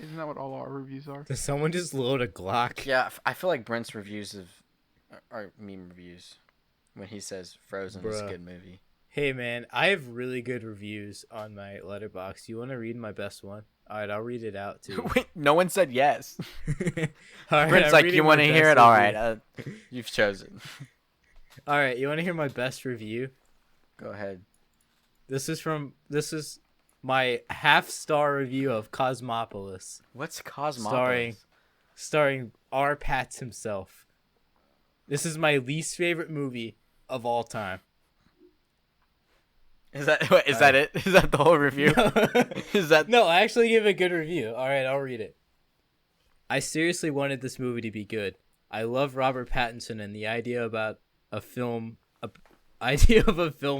Isn't that what all our reviews are? Does someone just load a Glock? Yeah, I feel like Brent's reviews are meme reviews when he says Frozen is a Bruh. good movie. Hey man, I have really good reviews on my letterbox. You want to read my best one? All right, I'll read it out too. Wait, no one said yes. All right, Brent's I'm like, reading you my want to best hear it? All review. right, you've chosen. All right, you want to hear my best review? Go ahead. This is my half-star review of Cosmopolis, What's Cosmopolis? starring R. Pats himself. This is my least favorite movie of all time. Is that it? Is that the whole review? Is that No, I actually give a good review. All right, I'll read it. I seriously wanted this movie to be good. I love Robert Pattinson, and the idea of a film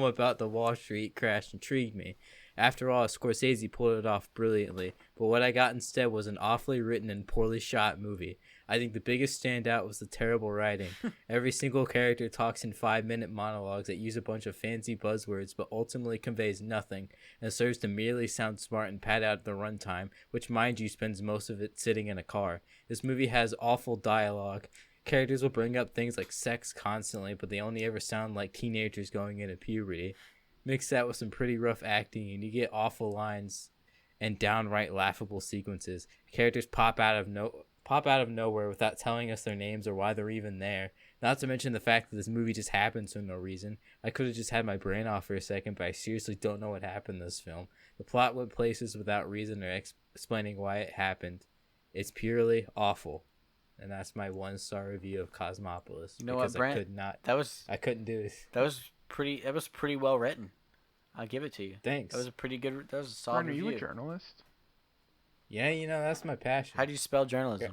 about the Wall Street crash intrigued me. After all, Scorsese pulled it off brilliantly, but what I got instead was an awfully written and poorly shot movie. I think the biggest standout was the terrible writing. Every single character talks in 5-minute monologues that use a bunch of fancy buzzwords but ultimately conveys nothing and serves to merely sound smart and pad out the runtime, which mind you spends most of it sitting in a car. This movie has awful dialogue. Characters will bring up things like sex constantly, but they only ever sound like teenagers going into puberty. Mix that with some pretty rough acting and you get awful lines and downright laughable sequences. Characters pop out of nowhere without telling us their names or why they're even there. Not to mention the fact that this movie just happens for no reason. I could have just had my brain off for a second, but I seriously don't know what happened in this film. The plot went places without reason or explaining why it happened. It's purely awful. And that's my 1-star review of Cosmopolis. You know what, Brent? I couldn't do this. That was pretty well written. I'll give it to you. Thanks. That was a solid Brian, are review. you a journalist? Yeah, that's my passion. How do you spell journalism?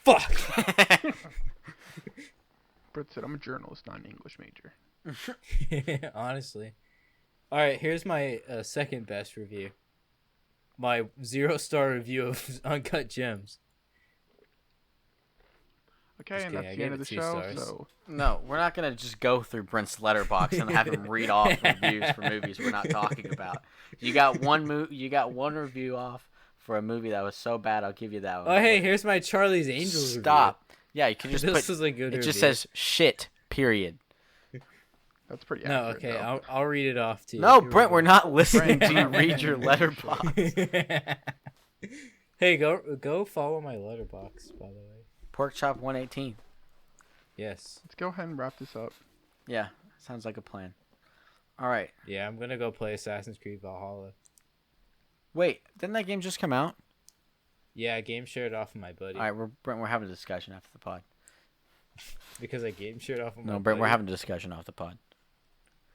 Fuck! Brett said, I'm a journalist, not an English major. Honestly. Alright, here's my second best review. My 0-star review of Uncut Gems. Okay, Just and kidding, that's I the end gave of the it 2 show, stars. so... No, we're not gonna just go through Brent's letterbox and have him read off reviews for movies we're not talking about. You got one review off for a movie that was so bad. I'll give you that one. Oh, hey, here's my Charlie's Angels review. Stop. Yeah, you can just This put. is a good It just review. says shit. Period. That's pretty No, accurate, okay, though. I'll read it off to you. No, Here we Brent, go. we're not listening Brent, to you we're not read reading your your letterbox. Hey, go follow my letterbox, by the way. Pork chop 118. Yes. Let's go ahead and wrap this up. Yeah, sounds like a plan. All right. Yeah, I'm gonna go play Assassin's Creed Valhalla. Wait, didn't that game just come out? Yeah, I game shared off of my buddy. All right, Brent, we're having a discussion after the pod. Because I game shared off of my No, Brent, buddy. we're having a discussion off the pod.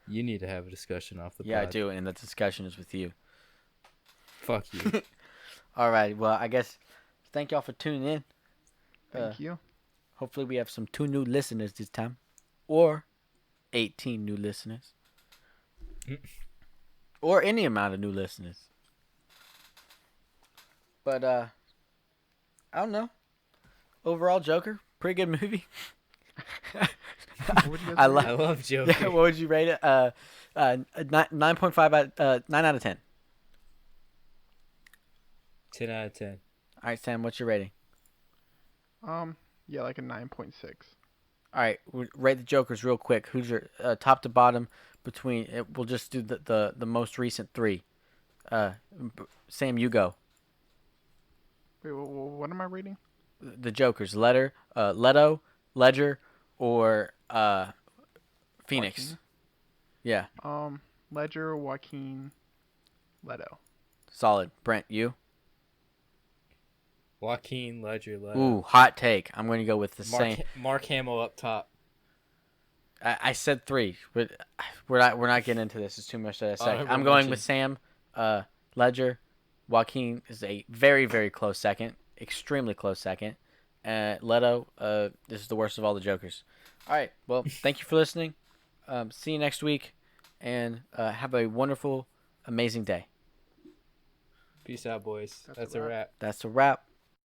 You need to have a discussion off the Yeah, pod. I do, and the discussion is with you. Fuck you. All right, well, I guess thank y'all for tuning in. Thank you. Hopefully we have some 2 new listeners this time. Or 18 new listeners. Or any amount of new listeners. But, I don't know. Overall, Joker, pretty good movie. What would you guys I rate? I love Joker. Yeah, what would you rate it? 9.5 9 out of 10. 10 out of 10. All right, Sam, what's your rating? Yeah, like a 9.6. All right, rate the Jokers real quick. Who's your top to bottom between? We'll just do the most recent 3. Sam, you go. Wait, what am I rating? The Jokers, Leto, Ledger, or Phoenix. Joaquin? Yeah, Ledger, Joaquin, Leto. solid. Brent, you? Joaquin, Ledger, Leto. Ooh, hot take. I'm going to go with the same. Mark Hamill up top. I said 3, but we're not getting into this. It's too much that I said. Honorable I'm going mention. with Sam, Ledger. Joaquin is a very, very close second. Extremely close second. Leto, this is the worst of all the Jokers. All right. Well, thank you for listening. See you next week, and have a wonderful, amazing day. Peace out, boys. That's a a wrap. wrap. That's a wrap.